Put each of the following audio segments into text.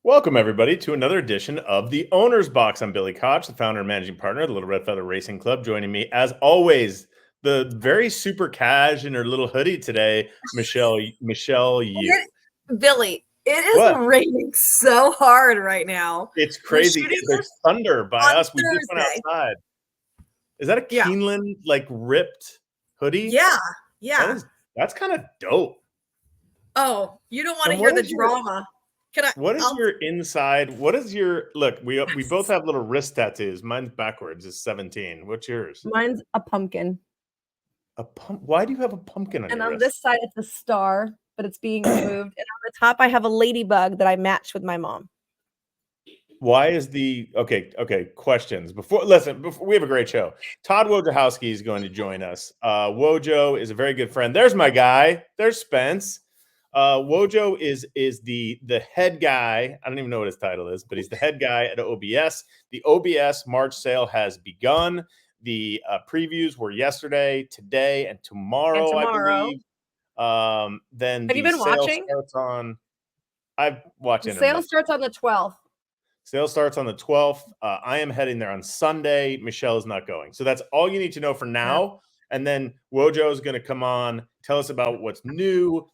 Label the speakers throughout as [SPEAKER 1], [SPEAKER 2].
[SPEAKER 1] Welcome, everybody, to another edition of the Owner's Box. I'm Billy Koch, the founder and managing partner of the Little Red Feather Racing Club. Joining me, as always, the very super cash in her little hoodie today, Michelle Yu.
[SPEAKER 2] Billy, it is
[SPEAKER 1] What?
[SPEAKER 2] raining so hard right now.
[SPEAKER 1] It's crazy. There's thunder by us. We just went outside. Is that a Keeneland, ripped hoodie?
[SPEAKER 2] Yeah.
[SPEAKER 1] That's kind of dope.
[SPEAKER 2] Oh, you don't want to hear the drama.
[SPEAKER 1] What is your inside? What is your look? We both have little wrist tattoos. Mine's backwards. Is 17. What's yours?
[SPEAKER 3] Mine's a pumpkin.
[SPEAKER 1] Why do you have a pumpkin on your wrist?
[SPEAKER 3] And on this side, it's a star, but it's being moved. And on the top, I have a ladybug that I matched with my mom.
[SPEAKER 1] Why is okay? Questions before we have a great show. Tod Wojciechowski is going to join us. Wojo is a very good friend. There's my guy. There's Spence. Wojo is the head guy. I don't even know what his title is, but he's the head guy at OBS. The OBS March sale has begun. The previews were yesterday, today, and tomorrow. I believe. Then
[SPEAKER 3] have you been watching?
[SPEAKER 1] I've watched.
[SPEAKER 3] The sale starts on the 12th.
[SPEAKER 1] Sale starts on the 12th. I am heading there on Sunday. Michelle is not going. So that's all you need to know for now. And then Wojo is going to come on, tell us about what's new.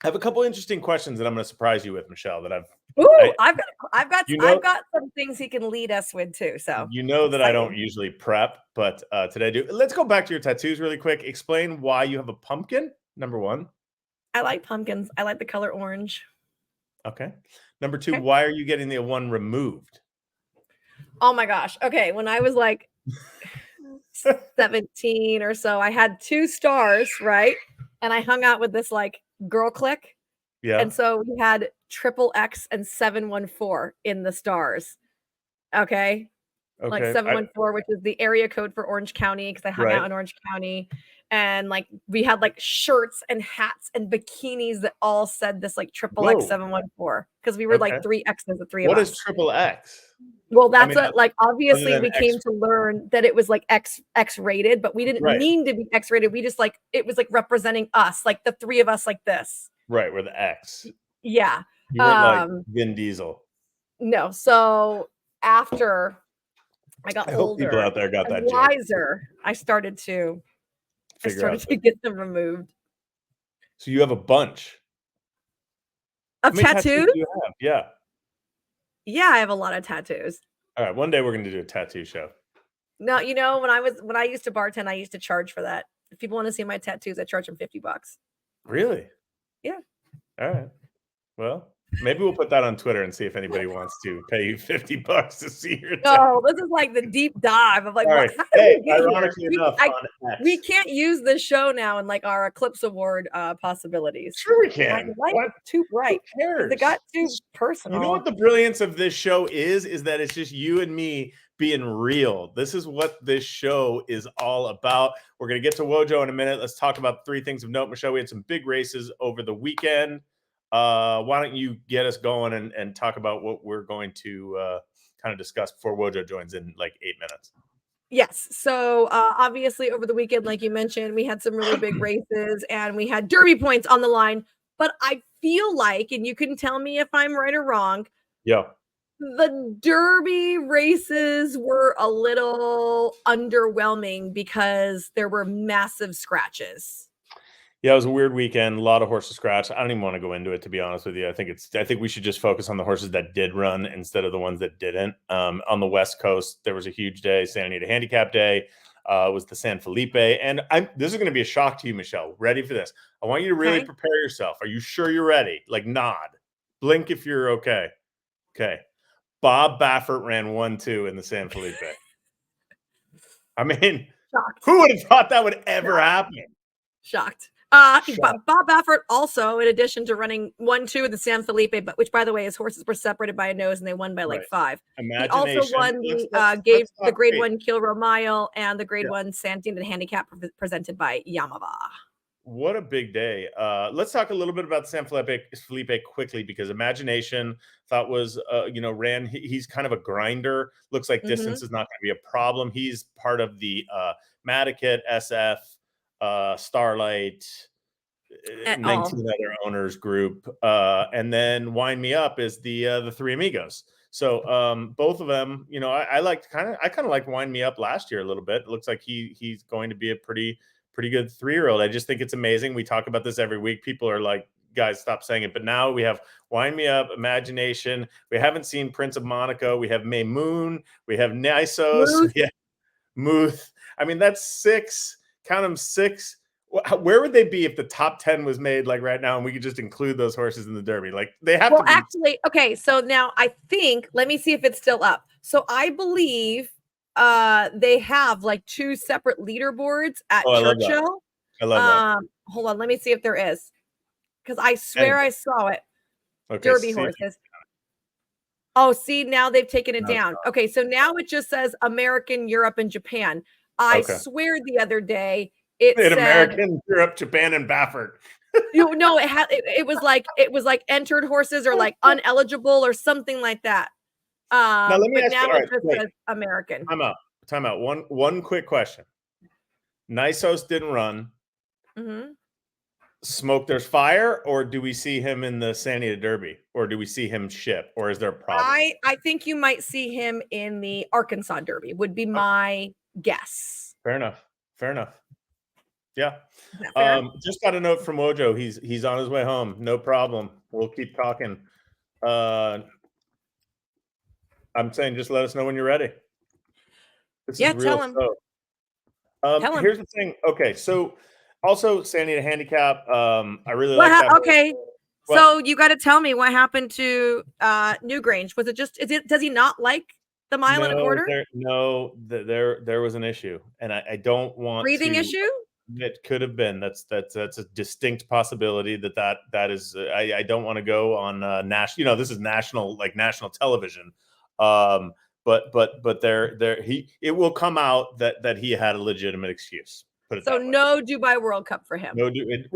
[SPEAKER 1] I have a couple interesting questions that I'm going to surprise you with, Michelle. That
[SPEAKER 3] I've got some things he can lead us with too. So
[SPEAKER 1] you know that I don't usually prep, but today I do. Let's go back to your tattoos really quick. Explain why you have a pumpkin. Number one.
[SPEAKER 3] I like pumpkins. I like the color orange.
[SPEAKER 1] Okay. Number two, why are you getting the one removed?
[SPEAKER 3] Oh my gosh. Okay. When I was like 17 or so, I had 2 stars, right? And I hung out with this girl clique.
[SPEAKER 1] Yeah.
[SPEAKER 3] And so we had XXX and 714 in the stars. Okay. Like 714, which is the area code for Orange County, because I hung out in Orange County. And we had shirts and hats and bikinis that all said this XXX 714, because we were 3 X's, the 3 of us.
[SPEAKER 1] What is XXX?
[SPEAKER 3] Well, that's obviously we came to learn that it was X rated, but we didn't mean to be X rated. We just it was representing us, the 3 of us like this.
[SPEAKER 1] Right, we're the X.
[SPEAKER 3] Yeah.
[SPEAKER 1] You weren't Vin Diesel.
[SPEAKER 3] No. So after I got older,
[SPEAKER 1] people out there got that
[SPEAKER 3] wiser, I started to get them removed.
[SPEAKER 1] So you have a bunch
[SPEAKER 3] of tattoos?
[SPEAKER 1] Do you have? Yeah.
[SPEAKER 3] Yeah, I have a lot of tattoos.
[SPEAKER 1] All right, one day we're going to do a tattoo show.
[SPEAKER 3] No, when I used to bartend, I used to charge for that. If people want to see my tattoos, I charge them $50.
[SPEAKER 1] Really?
[SPEAKER 3] Yeah.
[SPEAKER 1] All right. Well, maybe we'll put that on Twitter and see if anybody wants to pay you $50 to see your tattoo.
[SPEAKER 3] No, this is the deep dive of
[SPEAKER 1] right. Ironically enough,
[SPEAKER 3] we can't use this show now in our Eclipse Award possibilities.
[SPEAKER 1] Sure we can.
[SPEAKER 3] It's too bright.
[SPEAKER 1] Who cares?
[SPEAKER 3] It got too personal.
[SPEAKER 1] You know what the brilliance of this show is that it's just you and me being real. This is what this show is all about. We're going to get to Wojo in a minute. Let's talk about 3 things of note. Michelle, we had some big races over the weekend. Why don't you get us going and talk about what we're going to kind of discuss before Wojo joins in 8 minutes?
[SPEAKER 3] Yes. So obviously over the weekend, like you mentioned, we had some really big races and we had Derby points on the line. But I feel and you can tell me if I'm right or wrong.
[SPEAKER 1] Yeah.
[SPEAKER 3] The Derby races were a little underwhelming because there were massive scratches.
[SPEAKER 1] Yeah, it was a weird weekend. A lot of horses scratched. I don't even want to go into it, to be honest with you. I think we should just focus on the horses that did run instead of the ones that didn't. On the West Coast, there was a huge day, Santa Anita Handicap Day. It was the San Felipe. And this is going to be a shock to you, Michelle. Ready for this? I want you to really prepare yourself. Are you sure you're ready? Nod. Blink if you're okay. Okay. Bob Baffert ran 1-2 in the San Felipe. I mean, shocked. Who would have thought that would ever happen?
[SPEAKER 3] Shocked. Bob Baffert also, in addition to running 1-2 in the San Felipe, but which, by the way, his horses were separated by a nose and they won by 5. He also won the Grade 1 Kilroe Mile and the Grade 1 Santana Handicap presented by Yamava.
[SPEAKER 1] What a big day. Let's talk a little bit about San Felipe quickly, because Imagination thought was, ran. He's kind of a grinder. Looks like distance is not going to be a problem. He's part of the Madiket, SF, Starlight, 19 other owners group. And then Wind Me Up is the Three Amigos. So both of them, you know, I kind of like Wind Me Up last year a little bit. It looks like he's going to be a pretty good 3-year-old. I just think it's amazing. We talk about this every week. People are like, guys, stop saying it. But now we have Wind Me Up, Imagination. We haven't seen Prince of Monaco. We have May Moon. We have Nios. We have Muth. I mean, that's 6. Count them 6. Where would they be if the top 10 was made like right now and we could just include those horses in the Derby? Like they have to be.
[SPEAKER 3] Actually, okay. So now I think, let me see if it's still up. So I believe they have like 2 separate leaderboards at Churchill.
[SPEAKER 1] I love that.
[SPEAKER 3] Hold on, let me see if there is. Because I swear I saw it.
[SPEAKER 1] Okay,
[SPEAKER 3] Derby horses. Oh, see, now they've taken it down. Okay, so now it just says American, Europe, and Japan. I swear the other day it said
[SPEAKER 1] American, Europe, Japan, and Baffert.
[SPEAKER 3] No, it was like entered horses or like uneligible or something like that.
[SPEAKER 1] Now let me ask you,
[SPEAKER 3] it just says American.
[SPEAKER 1] Time out. One quick question. Nios didn't run.
[SPEAKER 3] Mm-hmm.
[SPEAKER 1] Smoke, there's fire, or do we see him in the San Diego Derby, or do we see him ship, or is there a problem?
[SPEAKER 3] I think you might see him in the Arkansas Derby. Would be my guess.
[SPEAKER 1] Fair enough. Yeah.
[SPEAKER 3] Just
[SPEAKER 1] got a note from Wojo. He's on his way home. No problem. We'll keep talking. I'm saying just let us know when you're ready.
[SPEAKER 3] Tell him.
[SPEAKER 1] Here's the thing. Okay, so also San Diego Handicap. I really like that.
[SPEAKER 3] Okay. So you got to tell me what happened to Newgrange. Was it just? Does he not like the mile and a quarter?
[SPEAKER 1] There was an issue, and I don't want
[SPEAKER 3] breathing issue.
[SPEAKER 1] It could have been. That's a distinct possibility. That is. I don't want to go on national. You know, this is national television. But it will come out that he had a legitimate excuse.
[SPEAKER 3] So no Dubai World Cup for him.
[SPEAKER 1] No,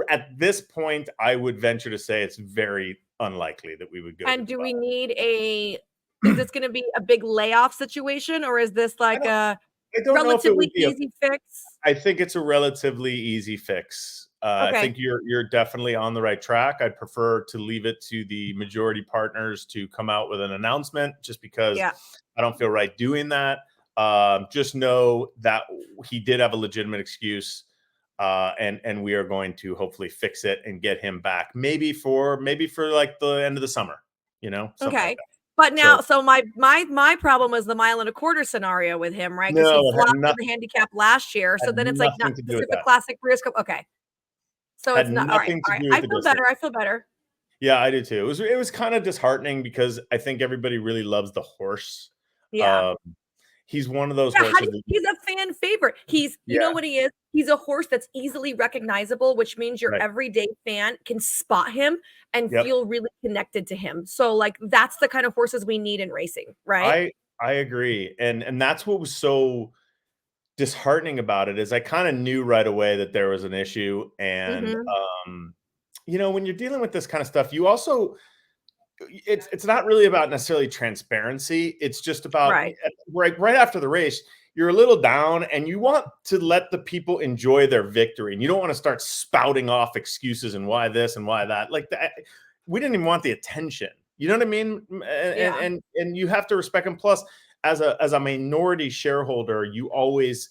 [SPEAKER 1] at this point, I would venture to say it's very unlikely that we would go.
[SPEAKER 3] And do we need is this going to be a big layoff situation, or is this like a relatively easy fix?
[SPEAKER 1] I think it's a relatively easy fix. I think you're definitely on the right track. I'd prefer to leave it to the majority partners to come out with an announcement, just because I don't feel right doing that. Just know that he did have a legitimate excuse, and we are going to hopefully fix it and get him back. Maybe for like the end of the summer, you know.
[SPEAKER 3] Okay. But now, so my problem was the mile and a quarter scenario with him, right? Because he flopped for the handicap last year. So then it's like not Pacific Classic Ruiz. Okay. So it's not all right. I feel better.
[SPEAKER 1] Yeah, I do too. It was kind of disheartening because I think everybody really loves the horse.
[SPEAKER 3] Yeah.
[SPEAKER 1] He's one of those horses.
[SPEAKER 3] He's a fan favorite. You know what he is? He's a horse that's easily recognizable, which means your everyday fan can spot him and feel really connected to him. So like that's the kind of horses we need in racing, right?
[SPEAKER 1] I agree. And that's what was so disheartening about it is I kind of knew right away that there was an issue. And you know, when you're dealing with this kind of stuff, you also it's not really about necessarily transparency. It's just about right after the race, you're a little down and you want to let the people enjoy their victory. And you don't want to start spouting off excuses and why this and why that. Like that, we didn't even want the attention. You know what I mean? And you have to respect them. Plus, as a minority shareholder, you always,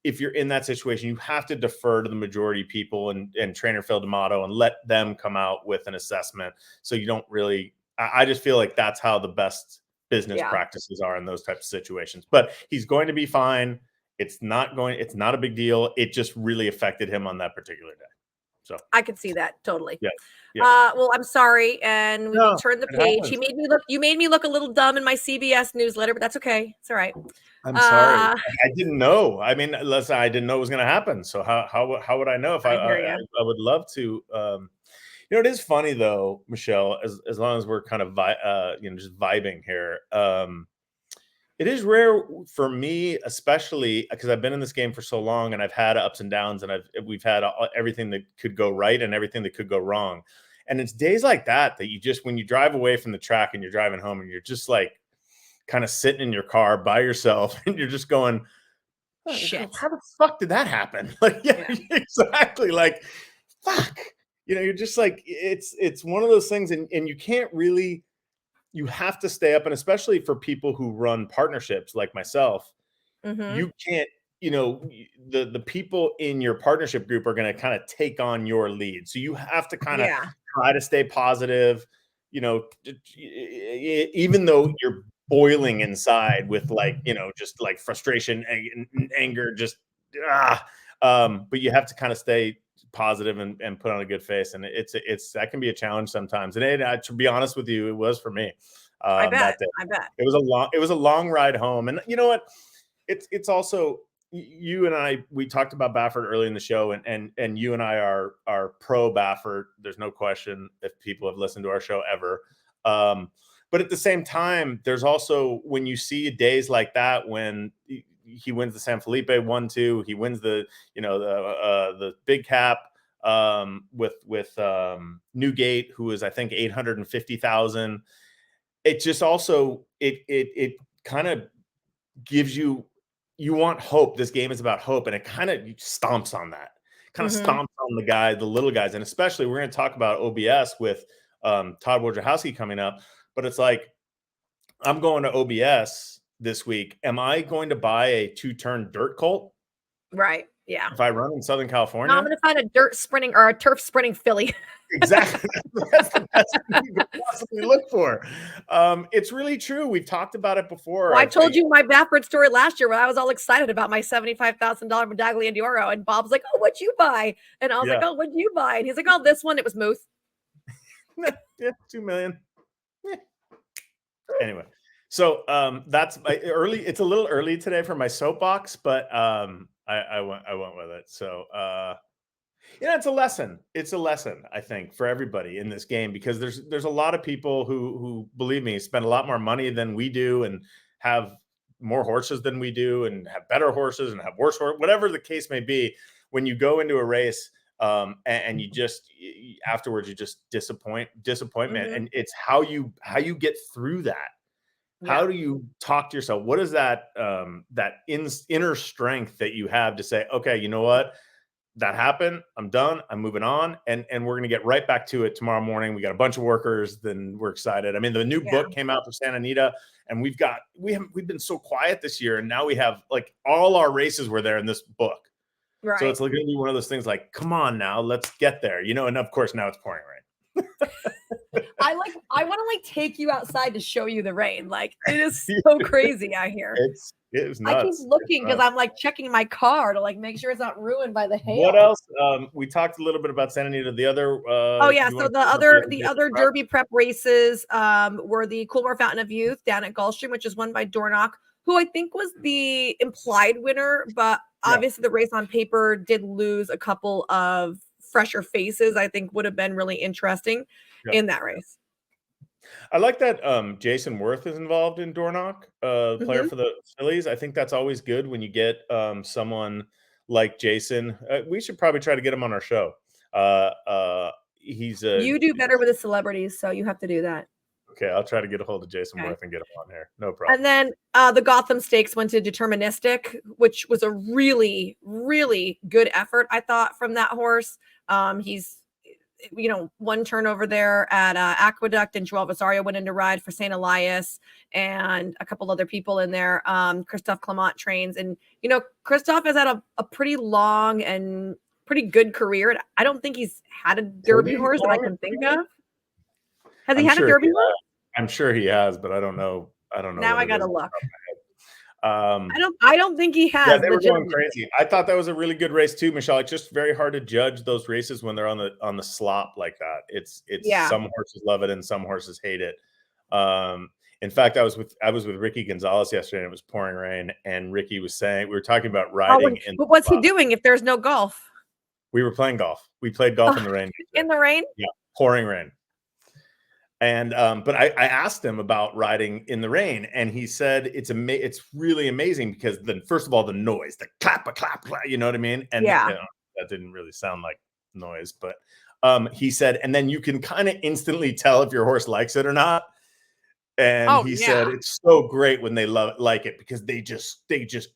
[SPEAKER 1] if you're in that situation, you have to defer to the majority people and trainer Phil D'Amato and let them come out with an assessment. So you don't really. I just feel like that's how the best business practices are in those types of situations. But he's going to be fine. It's not a big deal. It just really affected him on that particular day. So
[SPEAKER 3] I could see that totally.
[SPEAKER 1] Yeah.
[SPEAKER 3] Well, I'm sorry. And we turned the page. You made me look a little dumb in my CBS newsletter, but that's okay. It's all right.
[SPEAKER 1] I'm sorry. I didn't know. I mean, listen, I didn't know it was going to happen. So how would I know if I would love to, you know, it is funny though, Michelle, as long as we're kind of just vibing here. It is rare for me, especially because I've been in this game for so long and I've had ups and downs and we've had everything that could go right and everything that could go wrong. And it's days like that you just, when you drive away from the track and you're driving home and you're just like kind of sitting in your car by yourself and you're just going,
[SPEAKER 3] shit,
[SPEAKER 1] how the fuck did that happen? Like, exactly. Like, fuck. you're just like, it's one of those things, and you can't really, you have to stay up, and especially for people who run partnerships like myself, you can't, the people in your partnership group are going to kind of take on your lead. So you have to kind of try to stay positive, even though you're boiling inside with just like frustration and anger, but you have to kind of stay positive and put on a good face. And that can be a challenge sometimes. And to be honest with you, it was for me.
[SPEAKER 2] I bet.
[SPEAKER 1] It was a long ride home. And you know what? It's also, you and I, we talked about Baffert early in the show, and you and I are pro Baffert. There's no question if people have listened to our show ever. But at the same time, there's also, when you see days like that, when he wins the San Felipe 1-2, he wins the big cap with Newgate, who is, I think, 850,000. It just also, it kind of gives you want hope. This game is about hope, and it kind of stomps on that. Stomps on the little guys, and especially we're going to talk about OBS with Tod Wojciechowski coming up. But it's like, I'm going to OBS this week. Am I going to buy a 2-turn dirt colt?
[SPEAKER 3] Right. Yeah.
[SPEAKER 1] If I run in Southern California,
[SPEAKER 3] no, I'm going to find a dirt sprinting or a turf sprinting filly.
[SPEAKER 1] Exactly. That's the best thing you could possibly look for. It's really true. We've talked about it before.
[SPEAKER 3] Well, I told you my Baffert story last year when I was all excited about my $75,000 Medaglia d'Oro, and Bob's like, "Oh, what'd you buy?" And I was like, "Oh, what'd you buy?" And he's like, "Oh, this one." It was Moose.
[SPEAKER 1] Yeah, $2 million. Anyway, so that's early. It's a little early today for my soapbox, but I went with it. So it's a lesson. It's a lesson, I think, for everybody in this game, because there's a lot of people who believe me, spend a lot more money than we do, and have more horses than we do, and have better horses and have worse horses, whatever the case may be. When you go into a race, and you just afterwards, you just disappointment, and it's how you get through that. How do you talk to yourself? What is that inner strength that you have to say, okay, you know what, that happened, I'm done, I'm moving on, and we're going to get right back to it tomorrow morning. We got a bunch of workers, then we're excited. I mean, the new book came out for Santa Anita, and we've been so quiet this year, and now we have, like, all our races were there in this book. Right. So it's going to be one of those things like, come on now, let's get there, and of course now it's pouring rain.
[SPEAKER 3] I want to take you outside to show you the rain. Like, it is so crazy out here.
[SPEAKER 1] It was nuts.
[SPEAKER 3] I keep looking because I'm checking my car to make sure it's not ruined by the hail.
[SPEAKER 1] What else? We talked a little bit about Santa Anita. The other
[SPEAKER 3] so the other Derby prep races were the Coolmore Fountain of Youth down at Gulfstream, which is won by Dornoch, who I think was the implied winner, but obviously the race on paper did lose a couple of fresher faces. I think would have been really interesting in that race.
[SPEAKER 1] I like that Jason Worth is involved in Dornoch, player for the Phillies. I think that's always good when you get someone like Jason. We should probably try to get him on our show. You
[SPEAKER 3] do better with the celebrities, so you have to do that.
[SPEAKER 1] Okay, I'll try to get a hold of Jason Worth and get him on here. No problem.
[SPEAKER 3] And then the Gotham Stakes went to Deterministic, which was a really, really good effort, I thought, from that horse. He's one turnover there at Aqueduct, and Joel Rosario went in to ride for St. Elias, and a couple other people in there. Christophe Clement trains, and Christophe has had a pretty long and pretty good career, and I don't think he's had a Derby horse that I can think of. Has he had a Derby horse?
[SPEAKER 1] I'm sure he has, but I don't know.
[SPEAKER 3] Now I gotta look. I don't think he has.
[SPEAKER 1] Yeah, they were going crazy. I thought that was a really good race too, Michelle. It's just very hard to judge those races when they're on the slop like that. It's some horses love it and some horses hate it. In fact, I was with Ricky Gonzalez yesterday, and it was pouring rain, and Ricky was saying, we were talking about riding.
[SPEAKER 3] But what's he doing if there's no golf?
[SPEAKER 1] We were playing golf. We played golf in the rain.
[SPEAKER 3] In the rain?
[SPEAKER 1] Yeah, pouring rain. And but I asked him about riding in the rain, and he said it's really amazing because first of all, the noise, the clap, you know what I mean? And that didn't really sound like noise, but he said, and then you can kind of instantly tell if your horse likes it or not. And he said it's so great when they like it, because they just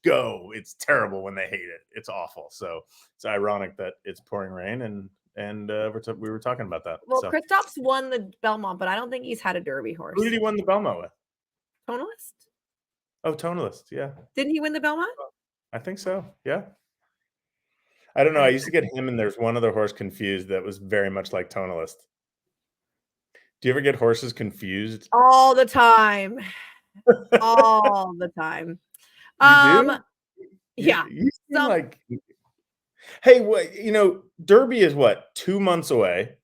[SPEAKER 1] go. It's terrible when they hate it. It's awful. So it's ironic that it's pouring rain, and and we were talking about that.
[SPEAKER 3] Well,
[SPEAKER 1] so.
[SPEAKER 3] Kristaps won the Belmont, but I don't think he's had a Derby horse.
[SPEAKER 1] Who did he win the Belmont with?
[SPEAKER 3] Tonalist?
[SPEAKER 1] Oh, Tonalist, yeah.
[SPEAKER 3] Didn't he win the Belmont?
[SPEAKER 1] I think so, yeah. I don't know. I used to get him and there's one other horse confused that was very much like Tonalist. Do you ever get horses confused?
[SPEAKER 3] All the time. All the time.
[SPEAKER 1] You do?
[SPEAKER 3] Yeah.
[SPEAKER 1] You seem like, hey, what, Derby is what, 2 months away?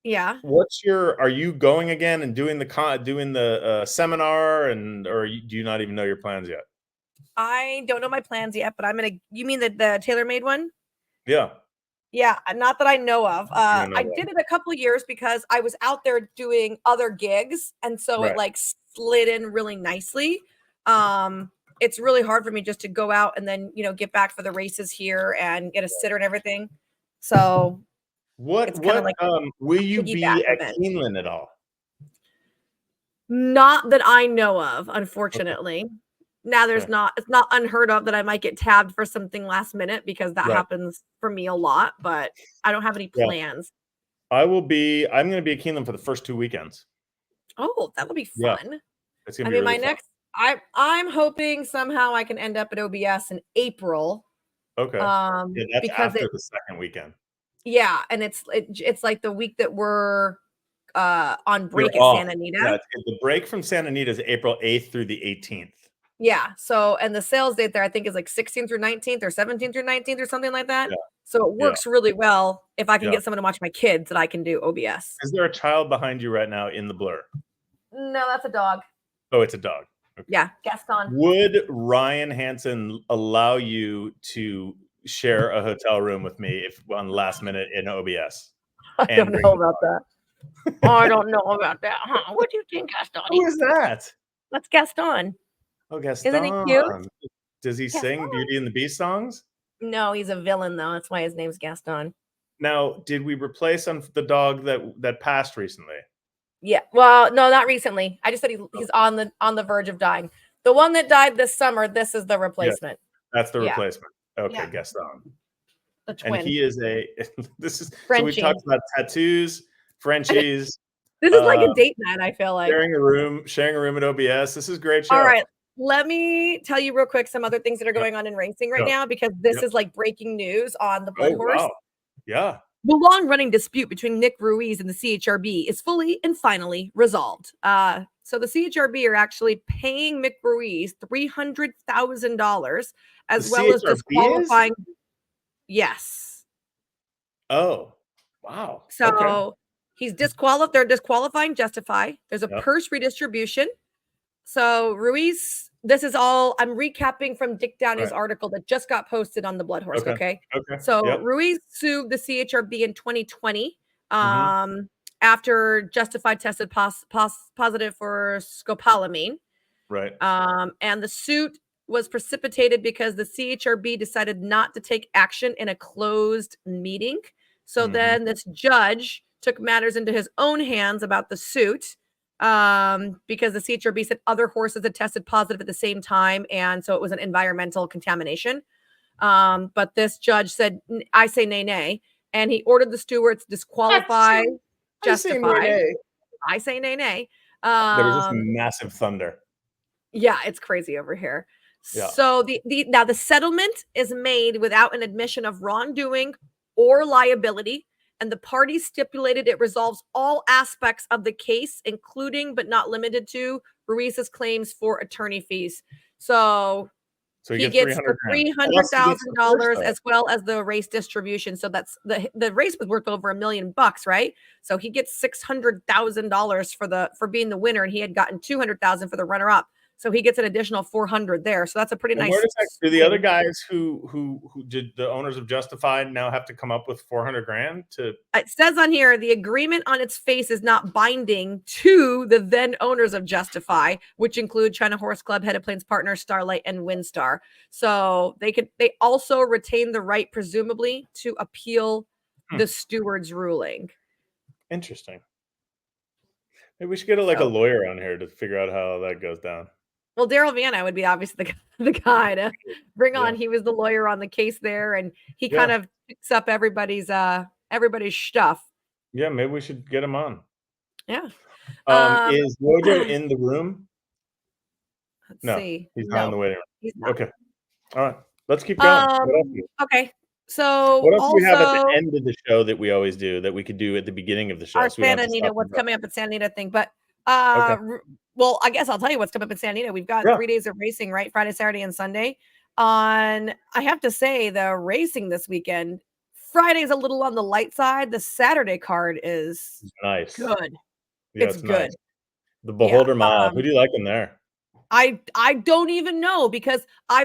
[SPEAKER 3] Yeah.
[SPEAKER 1] Are you going again and doing the seminar, or do you not even know your plans yet?
[SPEAKER 3] I don't know my plans yet, but you mean the TaylorMade one?
[SPEAKER 1] Yeah.
[SPEAKER 3] Yeah, not that I know of. I did it a couple of years because I was out there doing other gigs, and so it like slid in really nicely. It's really hard for me just to go out and then get back for the races here and get a sitter and everything. So
[SPEAKER 1] will you be at Keeneland at all?
[SPEAKER 3] Not that I know of, unfortunately. Okay. Now it's not unheard of that I might get tabbed for something last minute because that happens for me a lot, but I don't have any plans.
[SPEAKER 1] I'm going to be at Keeneland for the first 2 weekends.
[SPEAKER 3] Oh, that would be fun.
[SPEAKER 1] Yeah. It's going to be really fun.
[SPEAKER 3] I'm hoping somehow I can end up at OBS in April.
[SPEAKER 1] Okay. That's because after the second weekend.
[SPEAKER 3] Yeah, and it's like the week that we're on break at Santa Anita.
[SPEAKER 1] Yeah, the break from Santa Anita is April 8th through the 18th.
[SPEAKER 3] Yeah. So, and the sales date there, I think, is like 16th through 19th or 17th through 19th or something like that. Yeah. So it works really well if I can get someone to watch my kids that I can do OBS.
[SPEAKER 1] Is there a child behind you right now in the blur?
[SPEAKER 3] No, that's a dog.
[SPEAKER 1] Oh, it's a dog.
[SPEAKER 3] Okay. Yeah, Gaston.
[SPEAKER 1] Would Ryan Hansen allow you to share a hotel room with me if on last minute in OBS?
[SPEAKER 3] I don't know about that. I don't know about that. Huh? What do you think, Gaston?
[SPEAKER 1] Who is that?
[SPEAKER 3] That's Gaston.
[SPEAKER 1] Oh, Gaston.
[SPEAKER 3] Isn't he cute?
[SPEAKER 1] Does he sing Beauty and the Beast songs?
[SPEAKER 3] No, he's a villain, though. That's why his name's Gaston.
[SPEAKER 1] Now, did we replace the dog that passed recently?
[SPEAKER 3] Yeah. Well, no, not recently. I just said he's on the verge of dying. The one that died this summer, this is the replacement.
[SPEAKER 1] Yeah, that's the replacement. Okay, Gaston.
[SPEAKER 3] The twin.
[SPEAKER 1] And he is this is
[SPEAKER 3] Frenchie.
[SPEAKER 1] So we talked about tattoos, Frenchies.
[SPEAKER 3] This is like a date night, I feel like.
[SPEAKER 1] Sharing a room at OBS. This is a great show.
[SPEAKER 3] All right. Let me tell you real quick some other things that are going on in racing right now, because this is like breaking news on the Blood Horse. Wow.
[SPEAKER 1] Yeah.
[SPEAKER 3] The long-running dispute between Nick Ruiz and the CHRB is fully and finally resolved. So the CHRB are actually paying Mick Ruiz $300,000 as well as disqualifying. Yes.
[SPEAKER 1] Oh, wow.
[SPEAKER 3] So he's disqualified. They're disqualifying Justify. There's a purse redistribution. So Ruiz, this is all I'm recapping from Dick Downey's article that just got posted on the Blood Horse. Okay. So Ruiz sued the CHRB in 2020 after Justify tested positive for scopolamine.
[SPEAKER 1] Right.
[SPEAKER 3] And the suit was precipitated because the CHRB decided not to take action in a closed meeting. So then this judge took matters into his own hands about the suit. Because the CHRB said other horses had tested positive at the same time, and so it was an environmental contamination. But this judge said, I say nay, and he ordered the stewards disqualify Justify. I say nay.
[SPEAKER 1] There was this massive thunder.
[SPEAKER 3] Yeah, it's crazy over here.
[SPEAKER 1] Yeah.
[SPEAKER 3] So now the settlement is made without an admission of wrongdoing or liability. And the parties stipulated it resolves all aspects of the case, including but not limited to Ruiz's claims for attorney fees. So he gets the $300,000 as well as the race distribution. So that's the race was worth over $1 million, right? So he gets $600,000 for being the winner, and he had gotten $200,000 for the runner-up. So he gets an additional $400,000 there. So that's a pretty nice.
[SPEAKER 1] Where does that, do the other guys who did the owners of Justified now have to come up with $400,000 to?
[SPEAKER 3] It says on here the agreement on its face is not binding to the then owners of Justify, which include China Horse Club, Head of Plains Partners, Starlight, and Windstar. So they also retain the right, presumably, to appeal the steward's ruling.
[SPEAKER 1] Interesting. Maybe we should get a lawyer on here to figure out how that goes down.
[SPEAKER 3] Well, Daryl Vanna would be obviously the guy to bring on. He was the lawyer on the case there, and he kind of picks up everybody's everybody's stuff.
[SPEAKER 1] Yeah, maybe we should get him on.
[SPEAKER 3] Yeah.
[SPEAKER 1] Is Wojo in the room?
[SPEAKER 3] Let's
[SPEAKER 1] No,
[SPEAKER 3] see.
[SPEAKER 1] he's not in the waiting room.
[SPEAKER 3] He's not.
[SPEAKER 1] Okay. All right. Let's keep going.
[SPEAKER 3] Okay. So
[SPEAKER 1] what else do we have at the
[SPEAKER 3] also
[SPEAKER 1] end of the show that we always do that we could do at the beginning of the show?
[SPEAKER 3] our
[SPEAKER 1] So we don't
[SPEAKER 3] Santa
[SPEAKER 1] have to
[SPEAKER 3] Anita,
[SPEAKER 1] stop
[SPEAKER 3] what's
[SPEAKER 1] and
[SPEAKER 3] coming up at Santa Anita thing. But
[SPEAKER 1] Okay.
[SPEAKER 3] well, I guess I'll tell you what's coming up at Santa Anita. We've got
[SPEAKER 1] Yeah.
[SPEAKER 3] 3 days of racing, right? Friday, Saturday, and Sunday. I have to say, the racing this weekend, Friday's a little on the light side. The Saturday card is
[SPEAKER 1] nice.
[SPEAKER 3] good.
[SPEAKER 1] Yeah,
[SPEAKER 3] it's good.
[SPEAKER 1] Nice. The Beholder Mile. Who do you like in there?
[SPEAKER 3] I don't even know, because I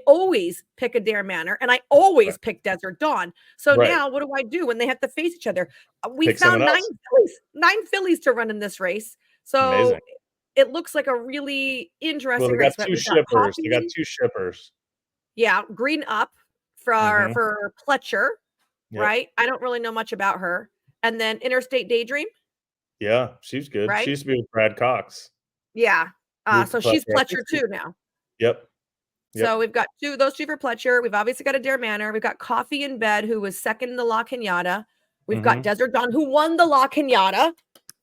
[SPEAKER 3] always pick a Dare Manor, and I always pick Desert Dawn. So now what do I do when they have to face each other? We
[SPEAKER 1] Pick
[SPEAKER 3] found
[SPEAKER 1] someone
[SPEAKER 3] nine fillies to run in this race. So
[SPEAKER 1] Amazing.
[SPEAKER 3] It looks like a really interesting
[SPEAKER 1] Well,
[SPEAKER 3] race.
[SPEAKER 1] they got 2 shippers. They got 2 shippers.
[SPEAKER 3] Yeah, Green Up for Pletcher, right? I don't really know much about her. And then Interstate Daydream.
[SPEAKER 1] Yeah, she's good.
[SPEAKER 3] Right?
[SPEAKER 1] She used to be with Brad Cox.
[SPEAKER 3] Yeah. So she's Pletcher too now.
[SPEAKER 1] Yep.
[SPEAKER 3] So we've got those two for Pletcher. We've obviously got a Dare Manor. We've got Coffee in Bed, who was second in the La Cañada. We've got Desert Dawn, who won the La Cañada.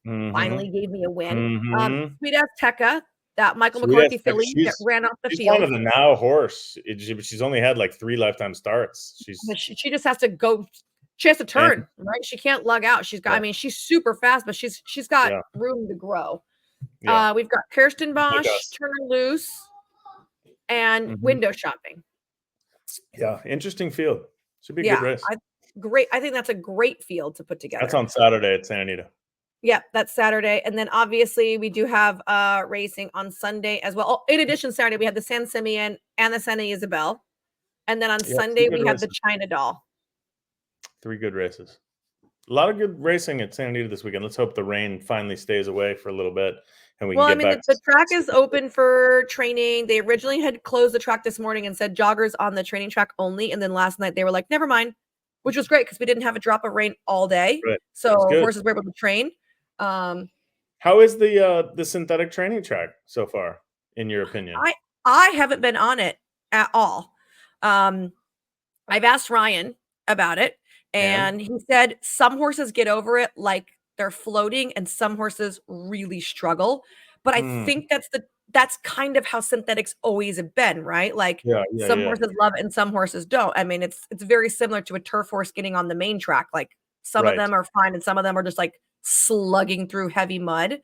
[SPEAKER 3] Finally gave me a win. Sweet Azteca, that Michael McCarthy filly that ran off the field.
[SPEAKER 1] She's kind of the now horse. She's only had like 3 lifetime starts.
[SPEAKER 3] She just has to go. She has to turn, right? She can't lug out. She's got. I mean, she's super fast, but she's got room to grow.
[SPEAKER 1] Yeah.
[SPEAKER 3] We've got Kirsten Bosch, Turn Loose, and Window Shopping.
[SPEAKER 1] Yeah, interesting field. Should be a good race.
[SPEAKER 3] I think that's a great field to put together.
[SPEAKER 1] That's on Saturday at Santa Anita.
[SPEAKER 3] Yeah, that's Saturday. And then obviously we do have racing on Sunday as well. Oh, in addition, Saturday we have the San Simeon and the Santa Isabel. And then on Sunday we have the China Doll.
[SPEAKER 1] 3 good races. A lot of good racing at Santa Anita this weekend. Let's hope the rain finally stays away for a little bit and we can get back.
[SPEAKER 3] The track is open for training. They originally had closed the track this morning and said joggers on the training track only. And then last night they were like, never mind, which was great because we didn't have a drop of rain all day.
[SPEAKER 1] Right.
[SPEAKER 3] So horses were able to train.
[SPEAKER 1] How is the synthetic training track so far, in your opinion?
[SPEAKER 3] I haven't been on it at all. I've asked Ryan about it, and he said some horses get over it like they're floating, and some horses really struggle. But I think that's kind of how synthetics always have been, right? Like some horses love it and some horses don't. I mean, it's very similar to a turf horse getting on the main track. Like some of them are fine, and some of them are just like slugging through heavy mud.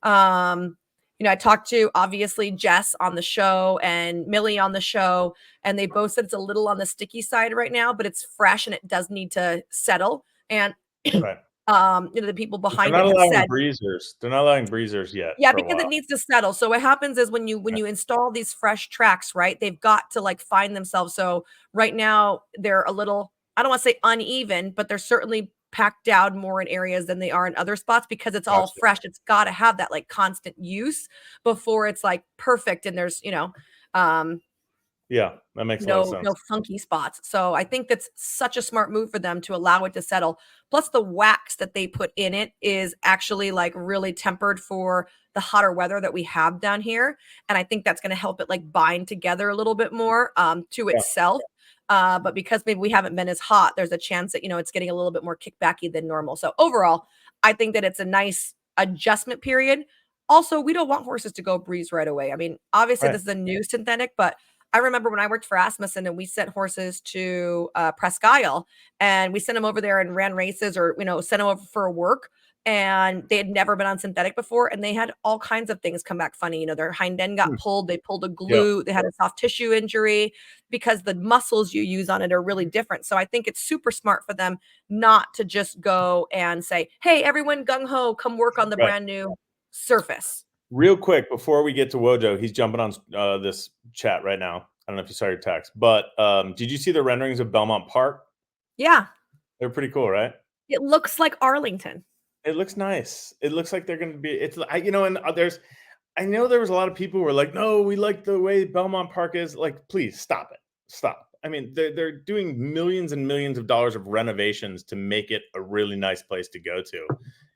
[SPEAKER 3] I talked to obviously Jess on the show and Millie on the show, and they both said it's a little on the sticky side right now, but it's fresh and it does need to settle. And the people behind
[SPEAKER 1] They're
[SPEAKER 3] it
[SPEAKER 1] not
[SPEAKER 3] have
[SPEAKER 1] allowing
[SPEAKER 3] said
[SPEAKER 1] breezers. They're not allowing breezers yet.
[SPEAKER 3] Yeah, because it needs to settle. So what happens is when you install these fresh tracks, right, they've got to like find themselves. So right now they're a little, I don't want to say uneven, but they're certainly packed down more in areas than they are in other spots because it's all fresh. It's got to have that like constant use before it's like perfect. And there's,
[SPEAKER 1] yeah, that makes a lot of sense.
[SPEAKER 3] No funky spots. So I think that's such a smart move for them to allow it to settle. Plus the wax that they put in it is actually like really tempered for the hotter weather that we have down here. And I think that's going to help it like bind together a little bit more to itself. But because maybe we haven't been as hot, there's a chance that, it's getting a little bit more kickbacky than normal. So overall, I think that it's a nice adjustment period. Also, we don't want horses to go breeze right away. I mean, obviously this is a new synthetic, but I remember when I worked for Asmussen and we sent horses to Presque Isle and we sent them over there and ran races or, sent them over for work. And they had never been on synthetic before. And they had all kinds of things come back funny. Their hind end got pulled. They pulled a glute. They had a soft tissue injury because the muscles you use on it are really different. So I think it's super smart for them not to just go and say, hey, everyone gung-ho, come work on the brand new surface.
[SPEAKER 1] Real quick, before we get to Wojo, he's jumping on this chat right now. I don't know if you saw your text, but did you see the renderings of Belmont Park?
[SPEAKER 3] Yeah.
[SPEAKER 1] They're pretty cool, right?
[SPEAKER 3] It looks like Arlington.
[SPEAKER 1] It looks nice. It looks like they're going to be, and I know there was a lot of people who were like, no, we like the way Belmont Park is. Like, please stop it. Stop. I mean, they're doing millions and millions of dollars of renovations to make it a really nice place to go to.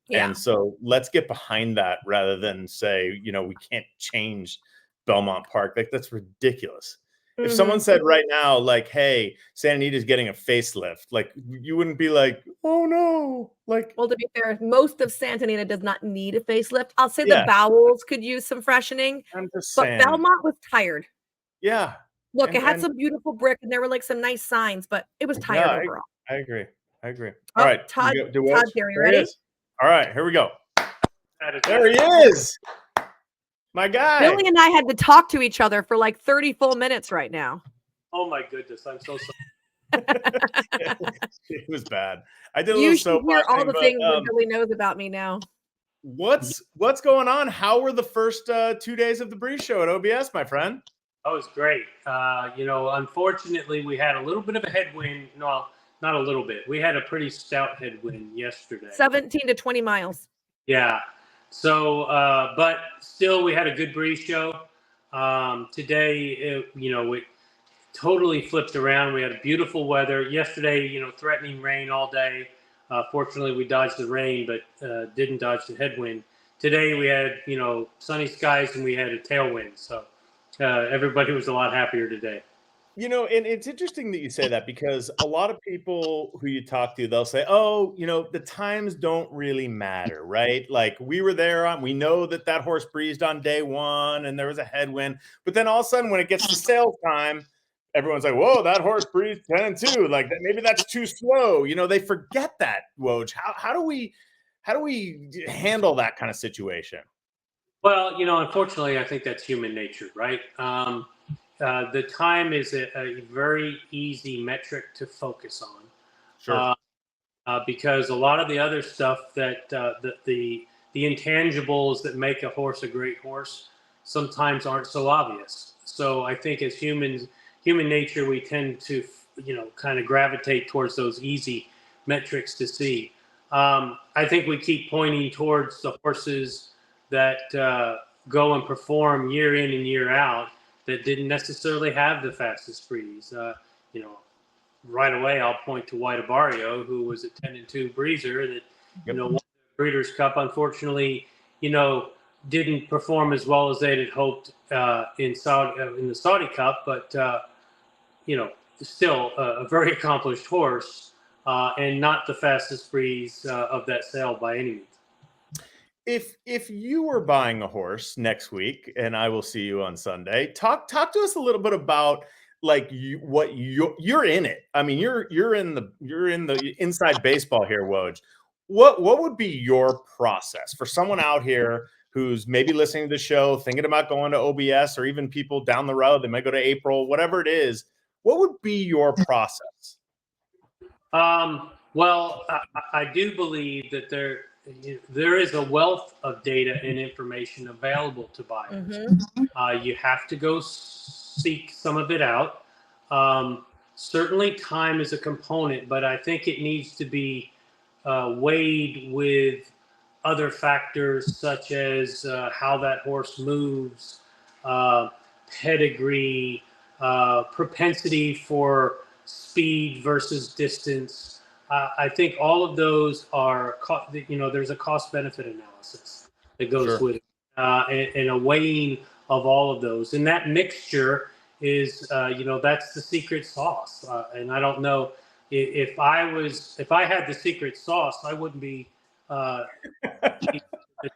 [SPEAKER 1] Yeah. And so let's get behind that rather than say, we can't change Belmont Park. Like, that's ridiculous. If someone said right now, like, hey, Santa Anita's getting a facelift, like, you wouldn't be like, oh no. Like,
[SPEAKER 3] well, to be fair, most of Santa Anita does not need a facelift. I'll say
[SPEAKER 1] Yeah.
[SPEAKER 3] the bowels could use some freshening,
[SPEAKER 1] I'm just
[SPEAKER 3] but
[SPEAKER 1] saying.
[SPEAKER 3] Belmont was tired.
[SPEAKER 1] Yeah.
[SPEAKER 3] Look, it had some beautiful brick and there were like some nice signs, but it was tired overall.
[SPEAKER 1] I agree. All
[SPEAKER 3] Oh,
[SPEAKER 1] right.
[SPEAKER 3] Todd,
[SPEAKER 1] here
[SPEAKER 3] you ready?
[SPEAKER 1] All right, here we go. There he is. My guy.
[SPEAKER 3] Billy and I had to talk to each other for like 30 full minutes right now.
[SPEAKER 4] Oh my goodness, I'm so sorry.
[SPEAKER 1] It was bad. I did a
[SPEAKER 3] You
[SPEAKER 1] little
[SPEAKER 3] should hear all the things that
[SPEAKER 1] but
[SPEAKER 3] Billy knows about me now.
[SPEAKER 1] what's going on? How were the first 2 days of the Breeze Show at OBS, my friend?
[SPEAKER 4] That was great. Unfortunately, we had a little bit of a headwind. No, not a little bit. We had a pretty stout headwind yesterday.
[SPEAKER 3] 17 to 20 miles.
[SPEAKER 4] Yeah. So, but still, we had a good Breeze Show. Today, it totally flipped around. We had beautiful weather. Yesterday, threatening rain all day. Fortunately, we dodged the rain, but didn't dodge the headwind. Today, we had, sunny skies and we had a tailwind. So everybody was a lot happier today.
[SPEAKER 1] And it's interesting that you say that, because a lot of people who you talk to, they'll say, oh, the times don't really matter, right? Like, we were there we know that horse breezed on day one and there was a headwind, but then all of a sudden when it gets to sales time, everyone's like, whoa, that horse breezed 10 and 2. Like, maybe that's too slow. They forget that, Woj. How do we handle that kind of situation?
[SPEAKER 4] Well, unfortunately, I think that's human nature, right? The time is a very easy metric to focus on.
[SPEAKER 1] Sure.
[SPEAKER 4] Because a lot of the other stuff that the intangibles that make a horse a great horse sometimes aren't so obvious. So I think as human nature, we tend to, kind of gravitate towards those easy metrics to see. I think we keep pointing towards the horses that go and perform year in and year out that didn't necessarily have the fastest breeze. Right away, I'll point to White Barrio, who was a 10 and 2 breezer that, won the Breeders' Cup. Unfortunately, didn't perform as well as they had hoped in the Saudi Cup, but still a very accomplished horse and not the fastest breeze of that sale by any means.
[SPEAKER 1] If you were buying a horse next week, and I will see you on Sunday, talk to us a little bit about like you're in it. I mean, you're in the inside baseball here, Woj. What would be your process for someone out here who's maybe listening to the show, thinking about going to OBS, or even people down the road, they might go to April, whatever it is? What would be your process?
[SPEAKER 4] Well, I do believe that there is a wealth of data and information available to buyers. You have to go seek some of it out. Certainly time is a component, but I think it needs to be weighed with other factors such as how that horse moves, pedigree, propensity for speed versus distance. I think all of those are, there's a cost-benefit analysis that goes with it, and a weighing of all of those. And that mixture is, that's the secret sauce. And I don't know if I had the secret sauce, I wouldn't be the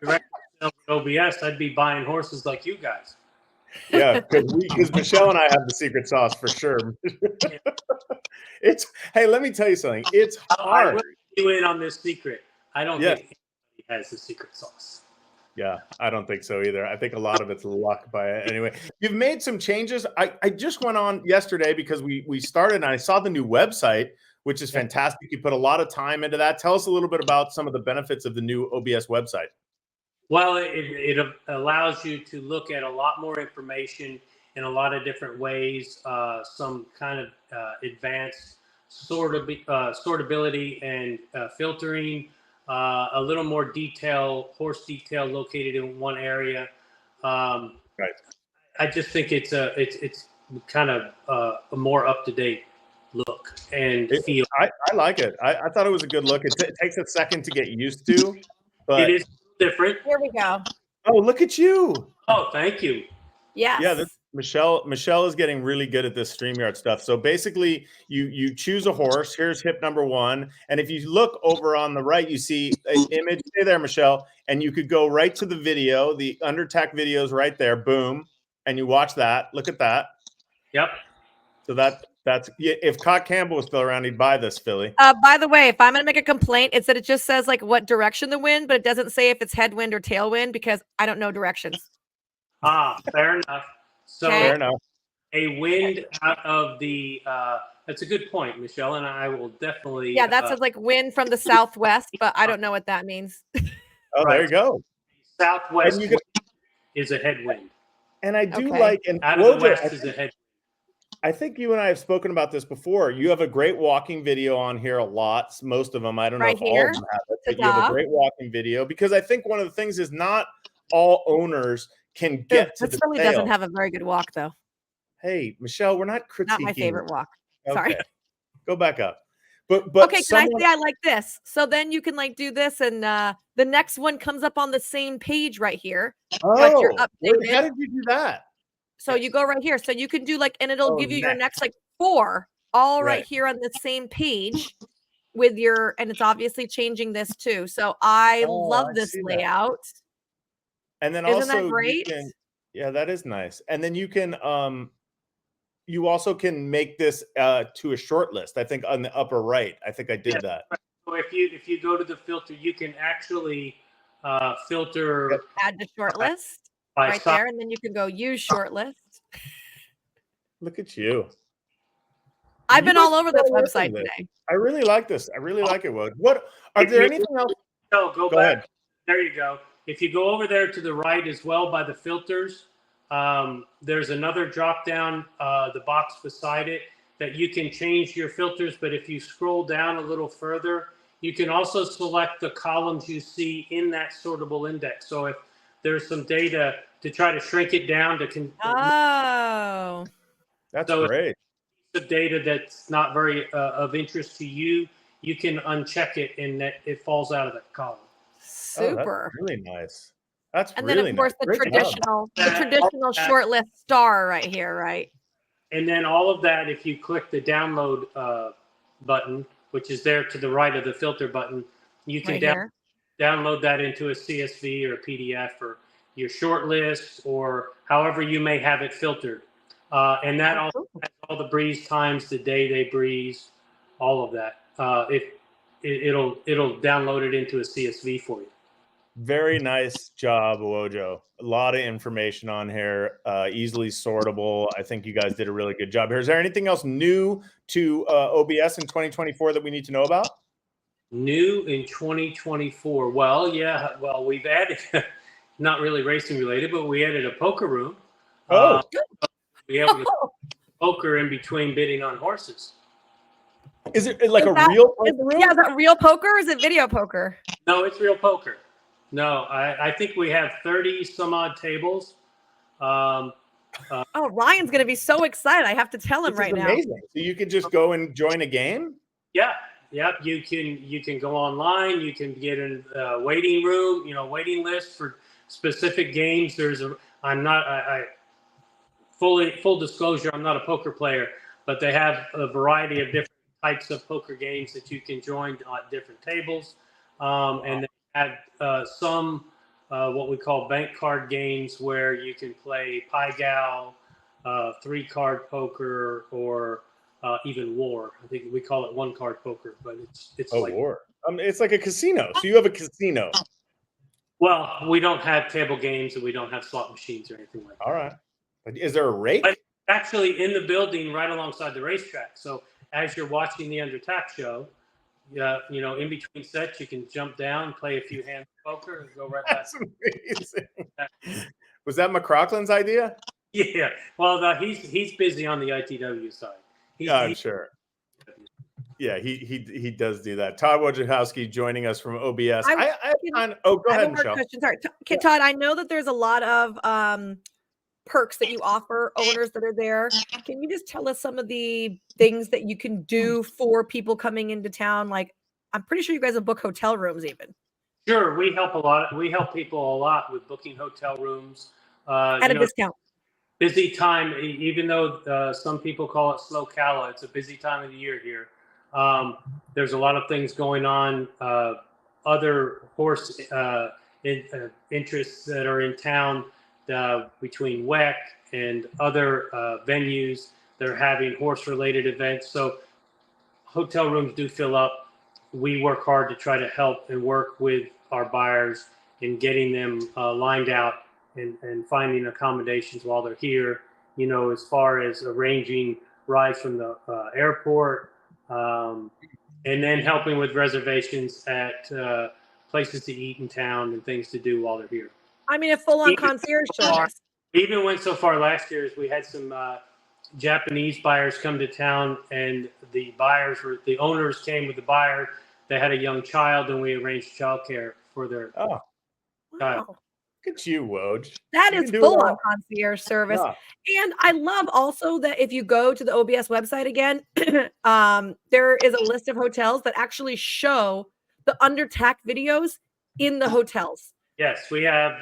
[SPEAKER 4] director of OBS. I'd be buying horses like you guys.
[SPEAKER 1] Yeah, because Michelle and I have the secret sauce for sure. Hey, let me tell you something. It's hard.
[SPEAKER 4] I will you in on this secret. I don't think anybody has the secret sauce.
[SPEAKER 1] Yeah, I don't think so either. I think a lot of it's luck by it. Anyway, you've made some changes. I just went on yesterday because we started and I saw the new website, which is fantastic. You put a lot of time into that. Tell us a little bit about some of the benefits of the new OBS website.
[SPEAKER 4] Well, it allows you to look at a lot more information in a lot of different ways, some kind of advanced sortability and filtering, a little more horse detail located in one area. Right. I just think it's kind of a more up-to-date look and feel.
[SPEAKER 1] I like it. I thought it was a good look. It takes a second to get used to, but
[SPEAKER 4] it is different.
[SPEAKER 3] Here we go.
[SPEAKER 1] Oh, look at you.
[SPEAKER 4] Oh, thank you.
[SPEAKER 3] Yes.
[SPEAKER 1] Yeah, Michelle is getting really good at this StreamYard stuff. So basically, you choose a horse. Here's hip number 1, and if you look over on the right, you see an image. Stay there, Michelle, and you could go right to the video. The undertack video is right there. Boom, and you watch that. Look at that.
[SPEAKER 4] Yep.
[SPEAKER 1] So that's if Cock Campbell was still around, he'd buy this, Philly.
[SPEAKER 3] By the way, if I'm gonna make a complaint, it's that it just says like what direction the wind, but it doesn't say if it's headwind or tailwind because I don't know directions.
[SPEAKER 4] Fair enough. So
[SPEAKER 1] Fair enough.
[SPEAKER 4] A wind out of the that's a good point, Michelle, and I will definitely
[SPEAKER 3] that says like wind from the southwest, but I don't know what that means.
[SPEAKER 1] Oh, there you go.
[SPEAKER 4] Southwest is a headwind.
[SPEAKER 1] And I do like, and
[SPEAKER 4] out of the west is a headwind.
[SPEAKER 1] I think you and I have spoken about this before. You have a great walking video on here a lot. Most of them, I don't know if all of them have it, but you have a great walking video because I think one of the things is not all owners can get to the
[SPEAKER 3] really
[SPEAKER 1] sale.
[SPEAKER 3] Doesn't have a very good walk though.
[SPEAKER 1] Hey, Michelle, we're not critiquing.
[SPEAKER 3] Not my favorite walk.
[SPEAKER 1] Okay.
[SPEAKER 3] Sorry.
[SPEAKER 1] Go back up. But
[SPEAKER 3] okay, can I say I like this? So then you can like do this, and the next one comes up on the same page right here.
[SPEAKER 1] Oh,
[SPEAKER 3] how
[SPEAKER 1] did you do that?
[SPEAKER 3] So you go right here. So you can do like, and it'll give you your next like 4 all right here on the same page with your, and it's obviously changing this too. So I love this layout.
[SPEAKER 1] And then
[SPEAKER 3] isn't
[SPEAKER 1] also
[SPEAKER 3] that great?
[SPEAKER 1] Yeah, that is nice. And then you can you also can make this to a short list. I think on the upper right. I think I did that.
[SPEAKER 4] So if you go to the filter, you can actually filter
[SPEAKER 3] add to short list right there, and then you can go use short list.
[SPEAKER 1] Look at you.
[SPEAKER 3] I've been all over this website today.
[SPEAKER 1] I really like this. I really like it, Wood. What are there anything else?
[SPEAKER 4] No, go back. Ahead. There you go. If you go over there to the right as well by the filters, there's another drop down, the box beside it, that you can change your filters. But if you scroll down a little further, you can also select the columns you see in that sortable index. So if there's some data to try to shrink it down to
[SPEAKER 1] that's great.
[SPEAKER 4] The data that's not very of interest to you, you can uncheck it and that it falls out of that column.
[SPEAKER 3] Super.
[SPEAKER 1] That's really nice. That's
[SPEAKER 3] and
[SPEAKER 1] really
[SPEAKER 3] then of course
[SPEAKER 1] nice.
[SPEAKER 3] the traditional short list star right here, right?
[SPEAKER 4] And then all of that, if you click the download button, which is there to the right of the filter button, you can download that into a CSV or a PDF or your short list or however you may have it filtered. And that also has all the breeze times, the day they breeze, all of that. It'll download it into a CSV for you.
[SPEAKER 1] Very nice job, Wojo. A lot of information on here, easily sortable. I think you guys did a really good job here. Is there anything else new to OBS in 2024 that we need to know about?
[SPEAKER 4] New in 2024? Well, yeah. Well, we've added, not really racing related, but we added a poker room. Be able to poker in between bidding on horses.
[SPEAKER 1] Is it like real poker room?
[SPEAKER 3] Yeah, is that real poker or is it video poker?
[SPEAKER 4] No, it's real poker. No, I think we have 30 some odd tables.
[SPEAKER 3] Ryan's going to be so excited. I have to tell him right now.
[SPEAKER 1] Amazing. So you can just go and join a game?
[SPEAKER 4] Yeah. You can go online. You can get in a waiting room, waiting list for specific games. Full disclosure, I'm not a poker player, but they have a variety of different types of poker games that you can join at different tables. And they have some what we call bank card games where you can play Pai Gow, 3-card poker, or even war. I think we call it 1-card poker, but it's like
[SPEAKER 1] war. It's like a casino. So you have a casino.
[SPEAKER 4] Well, we don't have table games and we don't have slot machines or anything like that.
[SPEAKER 1] All right. Is there a rate?
[SPEAKER 4] But actually in the building right alongside the racetrack. So as you're watching the Undertack show, in between sets, you can jump down, play a few hands of poker, and go right back.
[SPEAKER 1] That's amazing. Was that McCraughlin's idea?
[SPEAKER 4] Yeah. Well, he's busy on the ITW side.
[SPEAKER 1] I'm sure. Yeah, he does do that. Tod Wojciechowski joining us from OBS. Go ahead, Michelle.
[SPEAKER 3] Sorry, Todd. I know that there's a lot of perks that you offer owners that are there. Can you just tell us some of the things that you can do for people coming into town? Like, I'm pretty sure you guys have booked hotel rooms even.
[SPEAKER 4] Sure, we help a lot. We help people a lot with booking hotel rooms
[SPEAKER 3] at a discount.
[SPEAKER 4] busy time, even though some people call it slow cala, it's a busy time of the year here. There's a lot of things going on, other horse interests that are in town between WEC and other venues. They're having horse-related events. So hotel rooms do fill up. We work hard to try to help and work with our buyers in getting them lined out and finding accommodations while they're here, you know, as far as arranging rides from the airport, and then helping with reservations at places to eat in town and things to do while they're here.
[SPEAKER 3] I mean, a full-on concierge service.
[SPEAKER 4] Even went so far last year as we had some Japanese buyers come to town, and the owners came with the buyer. They had a young child, and we arranged childcare for their child.
[SPEAKER 3] Wow.
[SPEAKER 1] Look at you, Woj.
[SPEAKER 3] That is full-on concierge service. Yeah. And I love also that if you go to the OBS website again, there is a list of hotels that actually show the under tack videos in the hotels.
[SPEAKER 4] Yes, we have.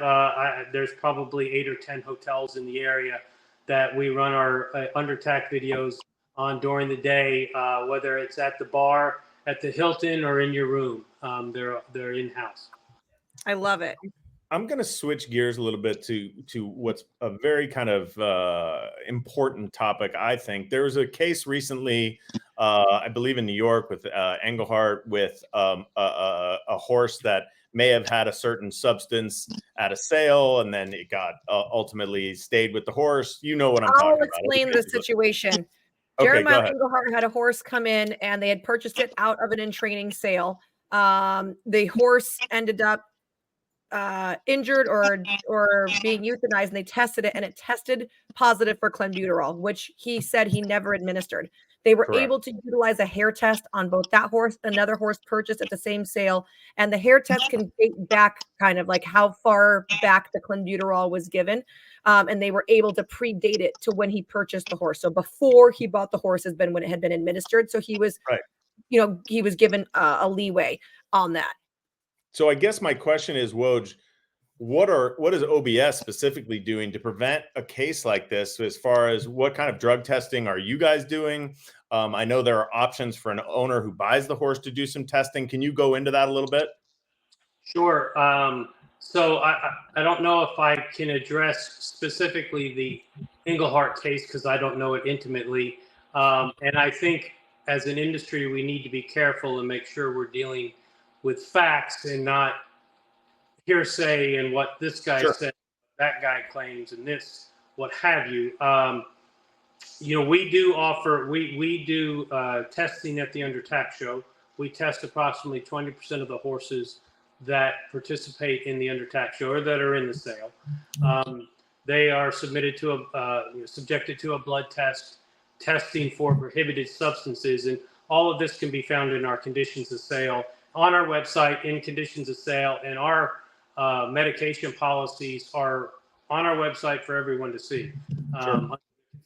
[SPEAKER 4] There's probably 8 or 10 hotels in the area that we run our under tack videos on during the day, whether it's at the bar, at the Hilton, or in your room. They're in-house.
[SPEAKER 3] I love it.
[SPEAKER 1] I'm going to switch gears a little bit to what's a very kind of important topic, I think. There was a case recently, I believe in New York with Engelhart with a horse that may have had a certain substance at a sale, and then it got ultimately stayed with the horse. You know what I'm talking about.
[SPEAKER 3] I'll explain the situation. Jeremiah Engelhart had a horse come in, and they had purchased it out of an in-training sale. The horse ended up injured or being euthanized, and they tested it, and it tested positive for clenbuterol, which he said he never administered. They were able to utilize a hair test on both that horse and another horse purchased at the same sale, and the hair test can date back kind of like how far back the clenbuterol was given, and they were able to predate it to when he purchased the horse. So before he bought the horse has been when it had been administered. So he was, he was given a leeway on that.
[SPEAKER 1] So I guess my question is, Woj, what is OBS specifically doing to prevent a case like this? As far as what kind of drug testing are you guys doing? I know there are options for an owner who buys the horse to do some testing. Can you go into that a little bit?
[SPEAKER 4] Sure. So I don't know if I can address specifically the Engelhart case because I don't know it intimately. And I think as an industry, we need to be careful and make sure we're dealing with facts and not hearsay and what this guy said, that guy claims, and this, what have you. You know, we do offer, we do testing at the Undertack show. We test approximately 20% of the horses that participate in the Undertack show or that are in the sale. They are submitted to subjected to a blood test, testing for prohibited substances, and all of this can be found in our conditions of sale on our website in conditions of sale, and our medication policies are on our website for everyone to see. On the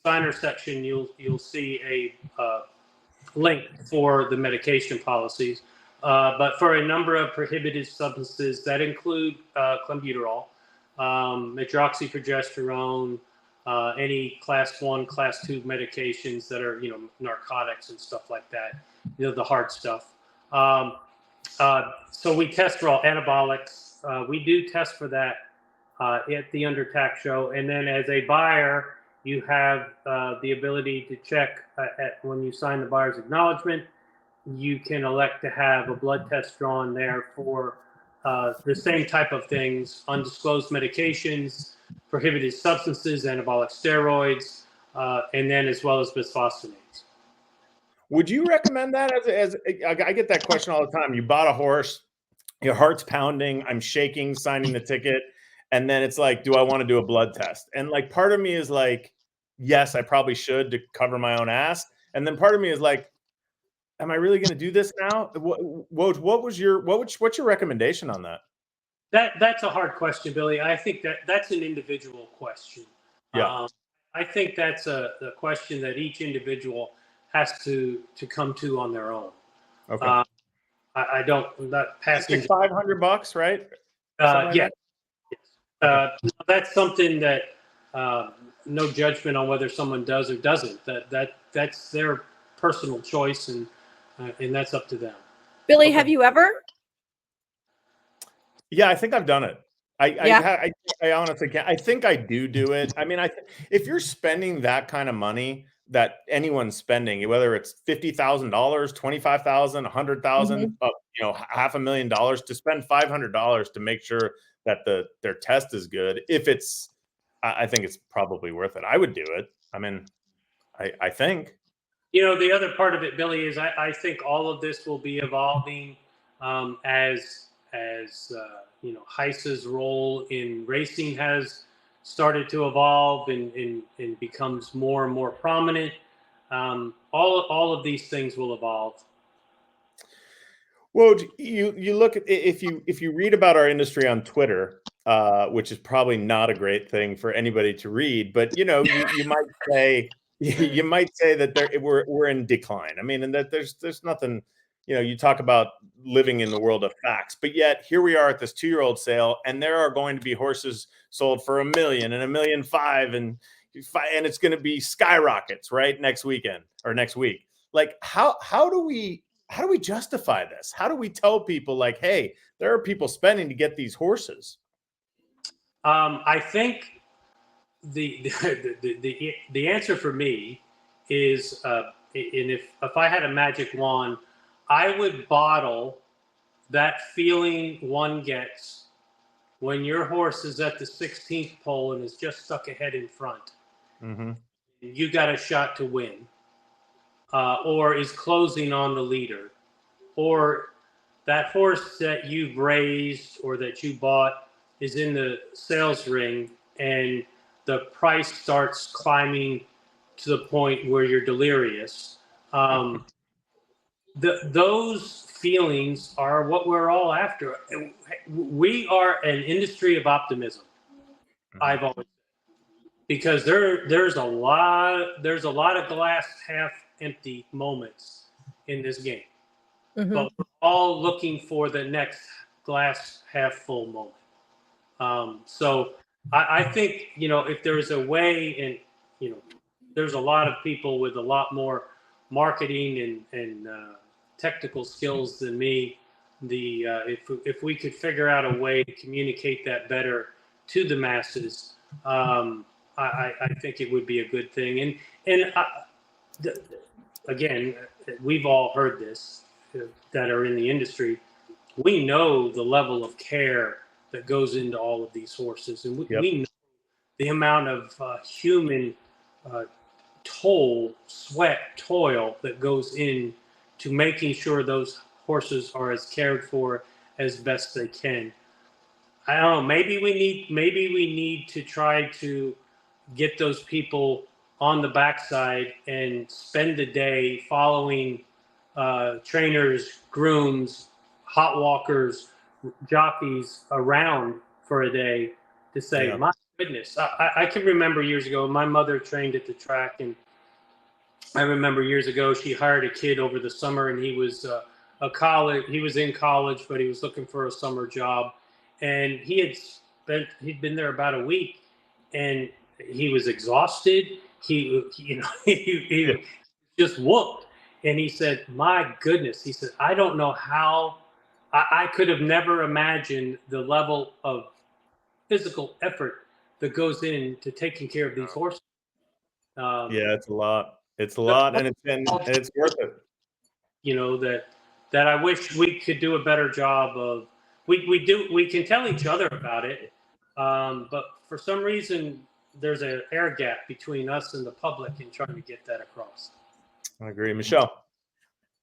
[SPEAKER 4] signer section, you'll see a link for the medication policies. But for a number of prohibited substances that include clenbuterol, medroxyprogesterone, any class 1, class 2 medications that are, narcotics and stuff like that, the hard stuff. So we test for all anabolics. We do test for that at the Undertack show. And then as a buyer, you have the ability to check when you sign the buyer's acknowledgement. You can elect to have a blood test drawn there for the same type of things: undisclosed medications, prohibited substances, anabolic steroids, and then as well as bisphosphonates.
[SPEAKER 1] Would you recommend that as I get that question all the time? You bought a horse, your heart's pounding, I'm shaking, signing the ticket. And then it's like, do I want to do a blood test? And like, part of me is like, yes, I probably should to cover my own ass. And then part of me is like, am I really going to do this now? What's your recommendation on that?
[SPEAKER 4] That's a hard question, Billy. I think that's an individual question.
[SPEAKER 1] Yeah.
[SPEAKER 4] I think that's a question that each individual has to come to on their own.
[SPEAKER 1] Okay.
[SPEAKER 4] I'm not passing.
[SPEAKER 1] It's like $500, right?
[SPEAKER 4] Yeah. That's something that no judgment on whether someone does or doesn't. That's their personal choice, and that's up to them.
[SPEAKER 3] Billy, have you ever?
[SPEAKER 1] Yeah, I think I've done it. I honestly can't. I think I do it. I mean, if you're spending that kind of money that anyone's spending, whether it's $50,000, $25,000, $100,000, $500,000, to spend $500 to make sure that their test is good, I think it's probably worth it. I would do it. I mean, I think.
[SPEAKER 4] The other part of it, Billy, is I think all of this will be evolving as Heiss's role in racing has started to evolve and becomes more and more prominent. All of these things will evolve.
[SPEAKER 1] Well, you look at, if you read about our industry on Twitter, which is probably not a great thing for anybody to read, but you might say that we're in decline. I mean, and that there's nothing. You talk about living in the world of facts, but yet here we are at this 2-year-old sale, and there are going to be horses sold for $1 million and $1.5 million, and it's going to be skyrockets right next weekend or next week. Like, how do we justify this? How do we tell people, like, hey, there are people spending to get these horses?
[SPEAKER 4] I think the answer for me is, and if I had a magic wand, I would bottle that feeling one gets when your horse is at the 16th pole and is just stuck ahead in front.
[SPEAKER 1] Mm-hmm.
[SPEAKER 4] You got a shot to win, or is closing on the leader, or that horse that you've raised or that you bought is in the sales ring and the price starts climbing to the point where you're delirious. Those feelings are what we're all after. We are an industry of optimism. I've always said, because there's a lot of glass half empty moments in this game, but we're all looking for the next glass half full moment. So I think if there's a way, and there's a lot of people with a lot more marketing and technical skills than me. If we could figure out a way to communicate that better to the masses, I think it would be a good thing. And again, we've all heard this that are in the industry. We know the level of care that goes into all of these horses, and we know the amount of human sweat, toil that goes in to making sure those horses are as cared for as best they can. I don't know. Maybe we need to try to get those people on the backside and spend the day following trainers, grooms, hot walkers, jockeys around for a day to say, my goodness. I can remember years ago, my mother trained at the track, and I remember years ago she hired a kid over the summer, and he was he was in college, but he was looking for a summer job, and he'd been there about a week, and he was exhausted. He just whooped, and he said, my goodness, he said, I don't know how I could have never imagined the level of physical effort that goes into taking care of these horses.
[SPEAKER 1] It's a lot. It's a lot, and it's worth it. That I wish we could do a better job of. We can tell each other about it, but for some reason there's an air gap between us and the public in trying to get that across. I agree, Michelle.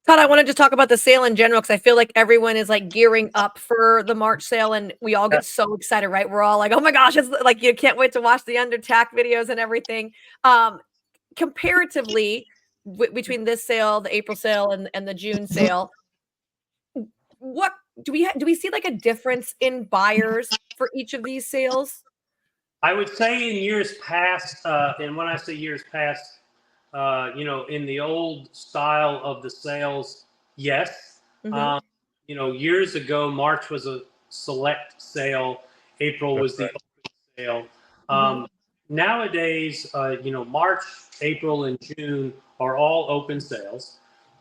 [SPEAKER 3] Tod, I want to just talk about the sale in general, because I feel like everyone is like gearing up for the March sale, and we all get so excited, right? We're all like, oh my gosh, it's like, you can't wait to watch the under tack videos and everything. Comparatively, between this sale, the April sale, and the June sale, what do we see like a difference in buyers for each of these sales?
[SPEAKER 4] I would say in years past, and when I say years past, in the old style of the sales, yes. Years ago, March was a select sale. April was the open sale. nowadays, March, April, and June are all open sales.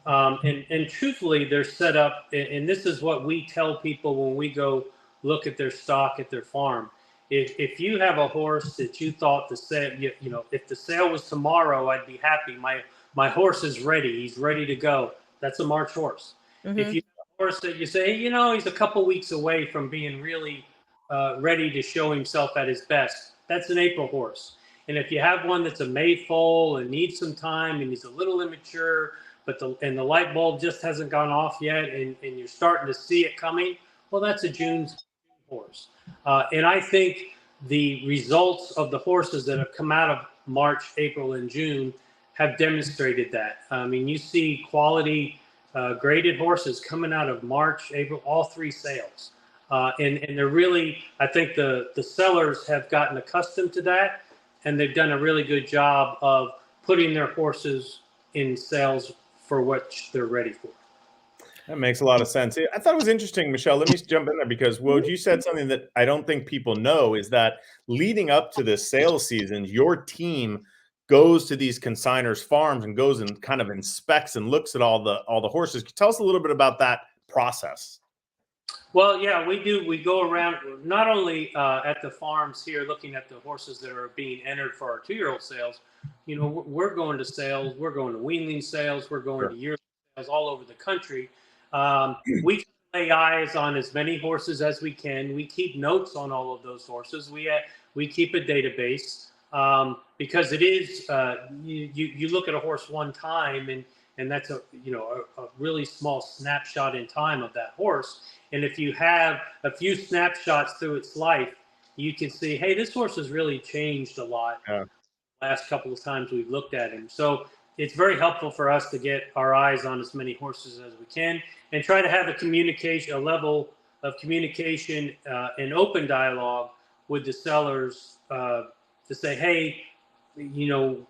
[SPEAKER 4] And truthfully, they're set up, and this is what we tell people when we go look at their stock at their farm. If you have a horse that you thought the sale, if the sale was tomorrow, I'd be happy. My horse is ready. He's ready to go. That's a March horse.
[SPEAKER 3] Mm-hmm.
[SPEAKER 4] If you have a horse that you say, he's a couple weeks away from being really ready to show himself at his best, that's an April horse. And if you have one that's a May foal and needs some time and he's a little immature, but the light bulb just hasn't gone off yet, and you're starting to see it coming, well, that's a June horse. And I think the results of the horses that have come out of March, April, and June have demonstrated that. I mean, you see quality graded horses coming out of March, April, all 3 sales. And they're really, I think the sellers have gotten accustomed to that, and they've done a really good job of putting their horses in sales for what they're ready for.
[SPEAKER 1] That makes a lot of sense. I thought it was interesting, Michelle. Let me jump in there because Woj, you said something that I don't think people know is that leading up to this sales season, your team goes to these consigners' farms and goes and kind of inspects and looks at all the horses. Tell us a little bit about that process.
[SPEAKER 4] Well, yeah, we do. We go around not only at the farms here looking at the horses that are being entered for our 2-year-old sales. We're going to sales. We're going to weanling sales. We're going to yearling sales all over the country. We lay eyes on as many horses as we can. We keep notes on all of those horses. We keep a database because it is you look at a horse one time and that's a really small snapshot in time of that horse. And if you have a few snapshots through its life, you can see, hey, this horse has really changed a lot. Last couple of times we've looked at him. So it's very helpful for us to get our eyes on as many horses as we can and try to have a level of communication and open dialogue with the sellers to say, hey,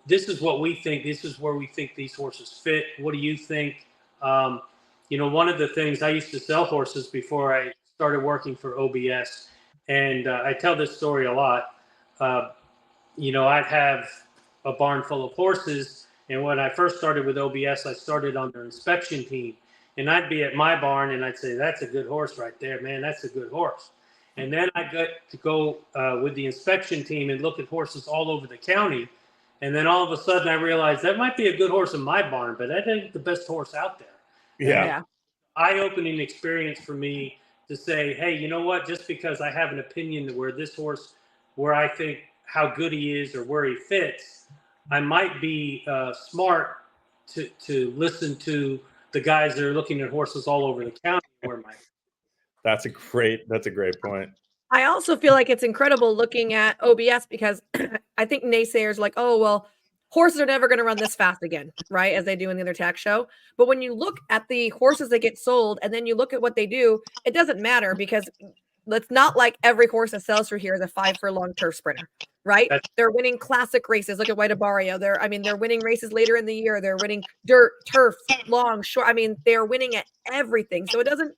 [SPEAKER 4] this is what we think. This is where we think these horses fit. What do you think? One of the things, I used to sell horses before I started working for OBS, and I tell this story a lot. I'd have a barn full of horses, and when I first started with OBS, I started on their inspection team, and I'd be at my barn and I'd say, that's a good horse right there, man, that's a good horse. And then I got to go with the inspection team and look at horses all over the county, and then all of a sudden I realized that might be a good horse in my barn, but that ain't the best horse out there.
[SPEAKER 1] Yeah.
[SPEAKER 4] Eye-opening experience for me to say, hey, you know what, just because I have an opinion where this horse, where I think how good he is or where he fits, I might be smart to listen to the guys that are looking at horses all over the county.
[SPEAKER 1] That's a great point.
[SPEAKER 3] I also feel like it's incredible looking at OBS because I think naysayers are like, oh, well, horses are never going to run this fast again, right? As they do in the other tack show. But when you look at the horses that get sold and then you look at what they do, it doesn't matter because it's not like every horse that sells through here is a 5-furlong turf sprinter, right? They're winning classic races. Look at White Abario. They're winning races later in the year. They're winning dirt, turf, long, short. I mean, they're winning at everything. So it doesn't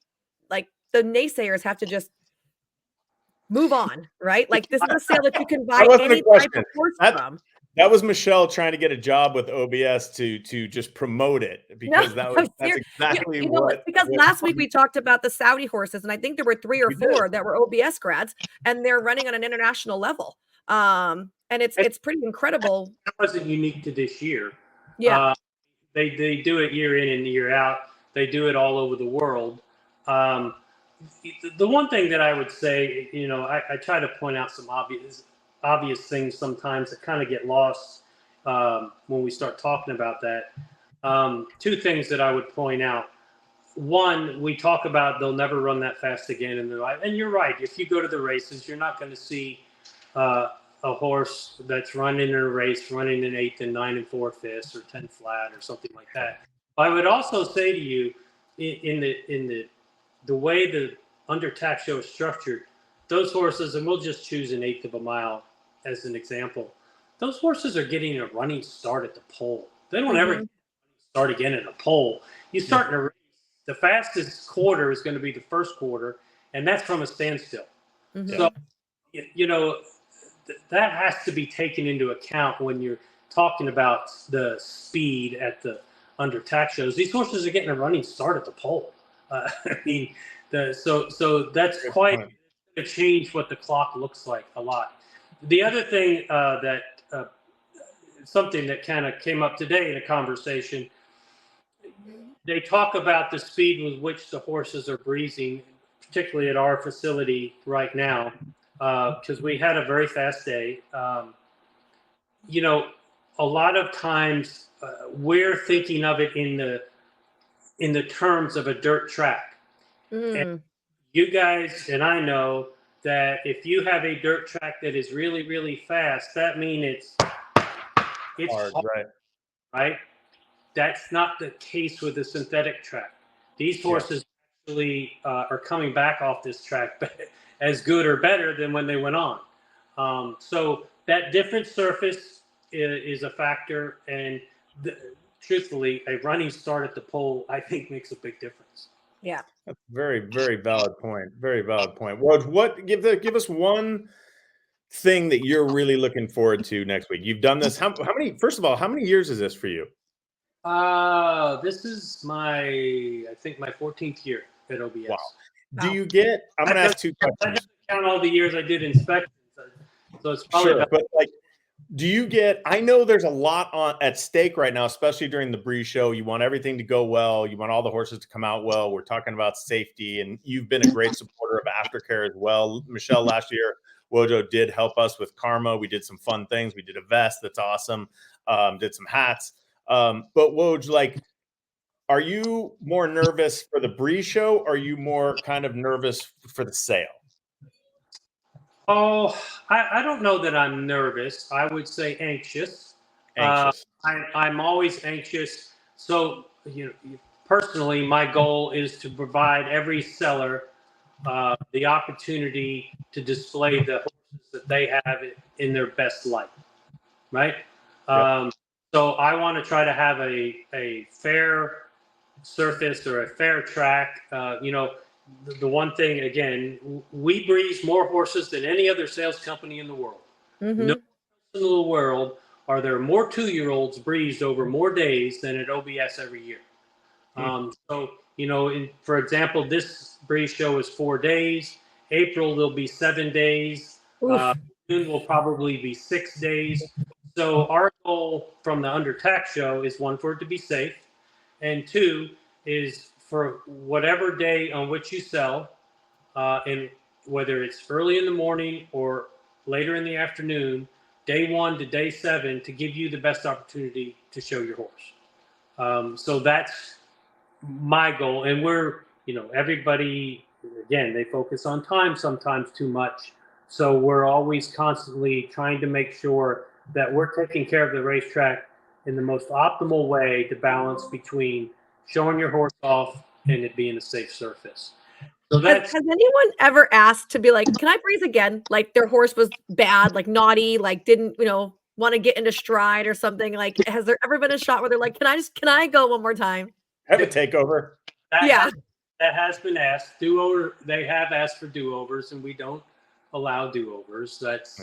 [SPEAKER 3] like the naysayers have to just move on, right? Like this is a sale that you can buy any type of horse from.
[SPEAKER 1] That was Michelle trying to get a job with OBS to just promote it because that's exactly
[SPEAKER 3] because last week we talked about the Saudi horses and I think there were 3 or 4 that were OBS grads and they're running on an international level. And it's pretty incredible.
[SPEAKER 4] That wasn't unique to this year.
[SPEAKER 3] Yeah.
[SPEAKER 4] They do it year in and year out. They do it all over the world. The one thing that I would say, I try to point out some obvious things sometimes that kind of get lost when we start talking about that. 2 things that I would point out. One, we talk about they'll never run that fast again in their life. And you're right. If you go to the races, you're not going to see a horse that's running in a race, running an 8th and 9 4/5 or 10 flat or something like that. I would also say to you, in the way the under tack show is structured, those horses, and we'll just choose an 1/8 of a mile as an example, those horses are getting a running start at the pole. They don't ever start again at a pole. You start in a race, the fastest quarter is going to be the first quarter, and that's from a standstill. So, that has to be taken into account when you're talking about the speed at the under tack shows. These horses are getting a running start at the pole. I mean, so that's quite going to change what the clock looks like a lot. The other thing something that kind of came up today in a conversation, they talk about the speed with which the horses are breezing, particularly at our facility right now, because we had a very fast day. You know, a lot of times we're thinking of it in the terms of a dirt track. And you guys and I know that if you have a dirt track that is really, really fast, that means it's hard, right? That's not the case with the synthetic track. These horses actually are coming back off this track as good or better than when they went on. So that different surface is a factor, and truthfully, a running start at the pole, I think, makes a big difference.
[SPEAKER 3] Yeah,
[SPEAKER 1] that's very, very valid point. Very valid point. Well, give us one thing that you're really looking forward to next week. You've done this. How many? First of all, how many years is this for you?
[SPEAKER 4] This is I think my 14th year at OBS. Wow.
[SPEAKER 1] Do you get? I'm going to ask two questions.
[SPEAKER 4] I didn't count all the years I did inspections, so it's probably
[SPEAKER 1] sure. But like, do you get? I know there's a lot at stake right now, especially during the Breeze show. You want everything to go well. You want all the horses to come out well. We're talking about safety, and you've been a great supporter of aftercare as well. Michelle, last year, Wojo did help us with Karma. We did some fun things. We did a vest that's awesome. Did some hats. But Woj, like, are you more nervous for the Breeze show? Or are you more kind of nervous for the sale?
[SPEAKER 4] Oh, I don't know that I'm nervous. I would say anxious. I'm always anxious. So, personally, my goal is to provide every seller the opportunity to display the horses that they have in their best light, right? Yep. So I want to try to have a fair surface or a fair track. The one thing, again, we breeze more horses than any other sales company in the world. Mm-hmm. No in the world are there more 2-year-olds breezed over more days than at OBS every year. So, for example, this breeze show is 4 days. April, there'll be 7 days. June will probably be 6 days. So our goal from the Under Tack show is, one, for it to be safe, and two, is for whatever day on which you sell, and whether it's early in the morning or later in the afternoon, day 1 to day 7, to give you the best opportunity to show your horse. So that's my goal. And we're, everybody, again, they focus on time sometimes too much. So we're always constantly trying to make sure that we're taking care of the racetrack in the most optimal way to balance between showing your horse off and it being a safe surface. So
[SPEAKER 3] has anyone ever asked to be like, can I breeze again? Like their horse was bad, like naughty, like didn't, want to get into stride or something. Like, has there ever been a shot where they're like, can I go one more time?
[SPEAKER 1] Have a takeover.
[SPEAKER 4] That has been asked. They have asked for do-overs, and we don't allow do-overs. That's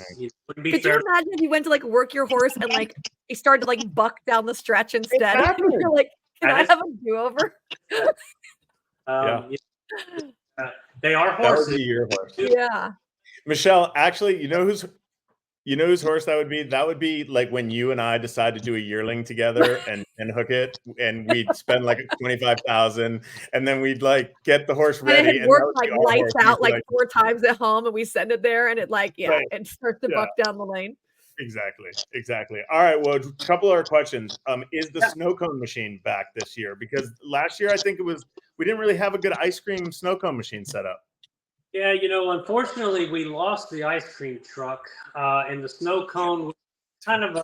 [SPEAKER 4] wouldn't be fair.
[SPEAKER 3] Could you imagine if you went to like work your horse and like you started to like buck down the stretch instead?
[SPEAKER 1] Exactly.
[SPEAKER 3] You're like, can I have a do-over?
[SPEAKER 4] They are horses.
[SPEAKER 1] That would be your horse.
[SPEAKER 3] Yeah.
[SPEAKER 1] Michelle, actually, you know whose horse that would be? That would be like when you and I decide to do a yearling together and hook it, and we'd spend like $25,000, and then we'd like get the horse ready.
[SPEAKER 3] And it worked like lights out like 4 times at home, and we send it there, and it it starts to buck down the lane.
[SPEAKER 1] Exactly. All right. Well, a couple other questions. Is the snow cone machine back this year? Because last year I think we didn't really have a good ice cream snow cone machine set up.
[SPEAKER 4] Yeah, unfortunately, we lost the ice cream truck, and the snow cone was kind of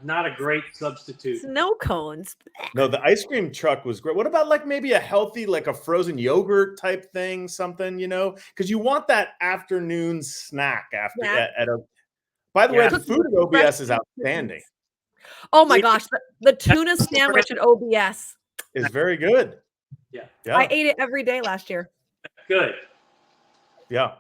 [SPEAKER 4] not a great substitute.
[SPEAKER 3] Snow cones?
[SPEAKER 1] No, the ice cream truck was great. What about like maybe a healthy, like a frozen yogurt type thing, something, because you want that afternoon snack after at a. By the way, the food at OBS is outstanding.
[SPEAKER 3] Oh my gosh, the tuna sandwich at OBS
[SPEAKER 1] is very good.
[SPEAKER 4] Yeah.
[SPEAKER 3] I ate it every day last year.
[SPEAKER 4] Good.
[SPEAKER 1] Yeah,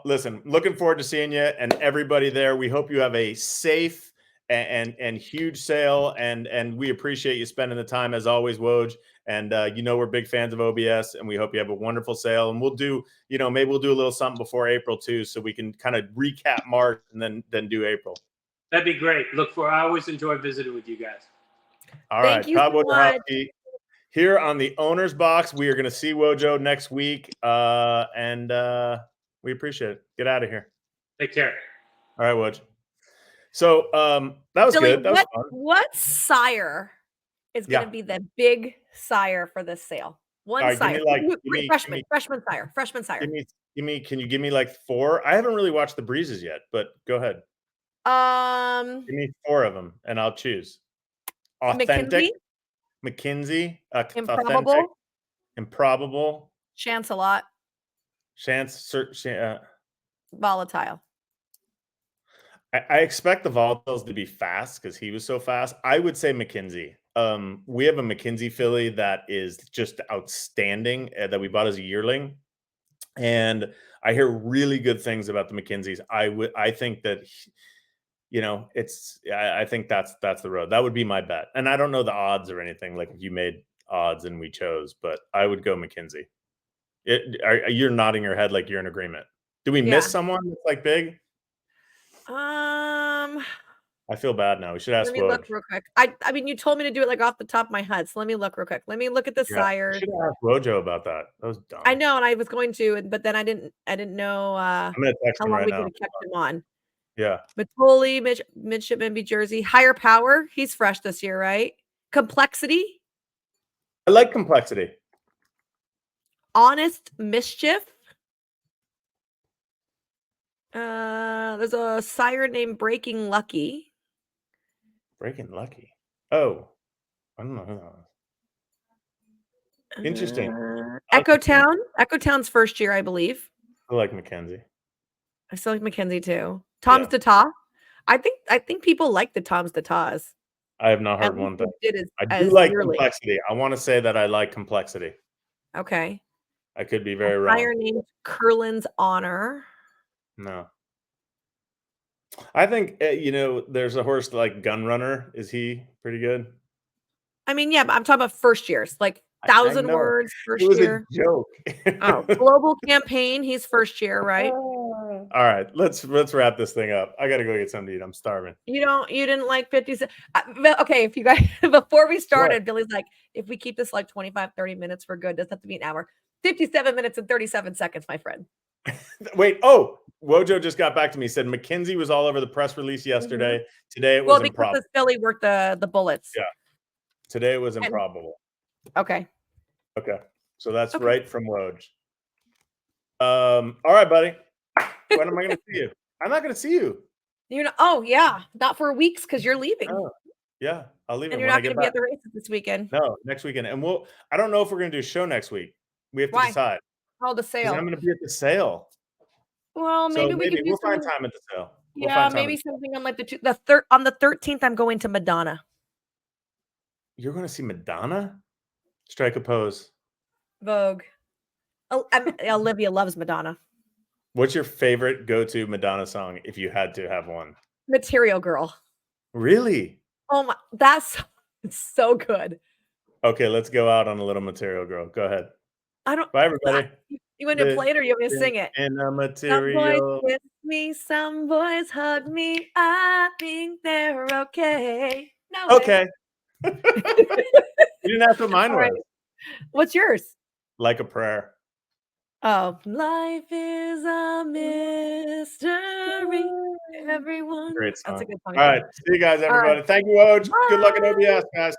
[SPEAKER 1] listen, looking forward to seeing you and everybody there. We hope you have a safe and huge sale, and we appreciate you spending the time as always, Woj. And we're big fans of OBS, and we hope you have a wonderful sale. And we'll do, maybe we'll do a little something before April too, so we can kind of recap March and then do April.
[SPEAKER 4] That'd be great. I always enjoy visiting with you guys.
[SPEAKER 1] All
[SPEAKER 3] Thank
[SPEAKER 1] right,
[SPEAKER 3] you
[SPEAKER 1] Tod
[SPEAKER 3] so much.
[SPEAKER 1] Wojciechowski here on the Owner's Box. We are going to see Wojo next week, and we appreciate it. Get out of here.
[SPEAKER 4] Take care.
[SPEAKER 1] All right, Woj. So that was
[SPEAKER 3] Billy,
[SPEAKER 1] good. That was fun.
[SPEAKER 3] what sire is going to be the big sire for this sale? One sire. Freshman sire.
[SPEAKER 1] Can you give me like 4? I haven't really watched the breezes yet, but go ahead. Give me 4 of them, and I'll choose. Authentic, McKinsey,
[SPEAKER 3] Improbable,
[SPEAKER 1] Improbable,
[SPEAKER 3] Chance-a-lot, Volatile.
[SPEAKER 1] I expect the volatiles to be fast because he was so fast. I would say McKinsey. We have a McKinsey filly that is just outstanding that we bought as a yearling, and I hear really good things about the McKinseys. I think that. I think that's the road. That would be my bet. And I don't know the odds or anything, like if you made odds and we chose, but I would go McKinsey. You're nodding your head like you're in agreement. Do we miss someone that's like big?
[SPEAKER 3] I
[SPEAKER 1] feel bad now. We should ask.
[SPEAKER 3] Let me look real quick. I mean, you told me to do it like off the top of my head. So let me look real quick. Let me look at the sires.
[SPEAKER 1] We should ask Wojo about that. That was dumb.
[SPEAKER 3] I know, and I was going to, but then I didn't know
[SPEAKER 1] I'm gonna text
[SPEAKER 3] how
[SPEAKER 1] him
[SPEAKER 3] long
[SPEAKER 1] right
[SPEAKER 3] we
[SPEAKER 1] now.
[SPEAKER 3] could have kept him on.
[SPEAKER 1] Yeah.
[SPEAKER 3] Matoli, Midshipman, B Jersey, Higher Power. He's fresh this year, right? Complexity.
[SPEAKER 1] I like Complexity.
[SPEAKER 3] Honest Mischief. There's a sire named Breaking Lucky.
[SPEAKER 1] Breaking Lucky. Oh, I don't know who that was. Interesting.
[SPEAKER 3] Echo Town. Echo Town's first year, I believe.
[SPEAKER 1] I like Mackenzie.
[SPEAKER 3] I still like Mackenzie too. Tom's d'Etat. I think people like the Tom's d'Etats.
[SPEAKER 1] I have not heard one thing. I do like Complexity. I want to say that I like Complexity.
[SPEAKER 3] Okay.
[SPEAKER 1] I could be very wrong.
[SPEAKER 3] Sire named Curlin's Honor.
[SPEAKER 1] No. I think there's a horse like Gunrunner. Is he pretty good?
[SPEAKER 3] I mean, yeah, but I'm talking about first years, like 1,000 words first year.
[SPEAKER 1] It was a joke.
[SPEAKER 3] Global Campaign. He's first year, right?
[SPEAKER 1] All right, let's wrap this thing up. I gotta go get something to eat. I'm starving.
[SPEAKER 3] You didn't like 50. Okay, if you guys before we started, Billy's like, if we keep this like 25-30 minutes, we're good. Doesn't have to be an hour. 57 minutes and 37 seconds, my friend.
[SPEAKER 1] Wait, Wojo just got back to me. He said McKinsey was all over the press release yesterday. Mm-hmm. Today it was improbable.
[SPEAKER 3] Because Billy worked the bullets.
[SPEAKER 1] Yeah. Today it was improbable.
[SPEAKER 3] Okay.
[SPEAKER 1] So that's right from Woj. All right, buddy. When am I going to see you? I'm not going to see you.
[SPEAKER 3] Not for weeks because you're leaving.
[SPEAKER 1] Oh, yeah, I'll leave.
[SPEAKER 3] And you're not going to be at the races this weekend.
[SPEAKER 1] No, next weekend. And I don't know if we're going to do a show next week. We have to decide.
[SPEAKER 3] Oh, the sale.
[SPEAKER 1] I'm going to be at the sale.
[SPEAKER 3] Well, maybe
[SPEAKER 1] we'll find time at the sale.
[SPEAKER 3] Maybe something on like on the 13th. I'm going to Madonna.
[SPEAKER 1] You're going to see Madonna? Strike a pose.
[SPEAKER 3] Vogue. Olivia loves Madonna.
[SPEAKER 1] What's your favorite go-to Madonna song if you had to have one?
[SPEAKER 3] Material Girl.
[SPEAKER 1] Really?
[SPEAKER 3] Oh my, that's so good.
[SPEAKER 1] Okay, let's go out on a little Material Girl. Go ahead. Bye, everybody.
[SPEAKER 3] You want to play it or you want me to sing it?
[SPEAKER 1] In a material.
[SPEAKER 3] Some boys kiss me, some boys hug me. I think they're okay. No.
[SPEAKER 1] Okay. You didn't ask what mine was.
[SPEAKER 3] What's yours?
[SPEAKER 1] Like a Prayer.
[SPEAKER 3] Oh, life is a mystery. Everyone.
[SPEAKER 1] Great song.
[SPEAKER 3] That's a good song.
[SPEAKER 1] All right. See you guys, everybody. Thank you, Woj. Good luck at OBS, guys.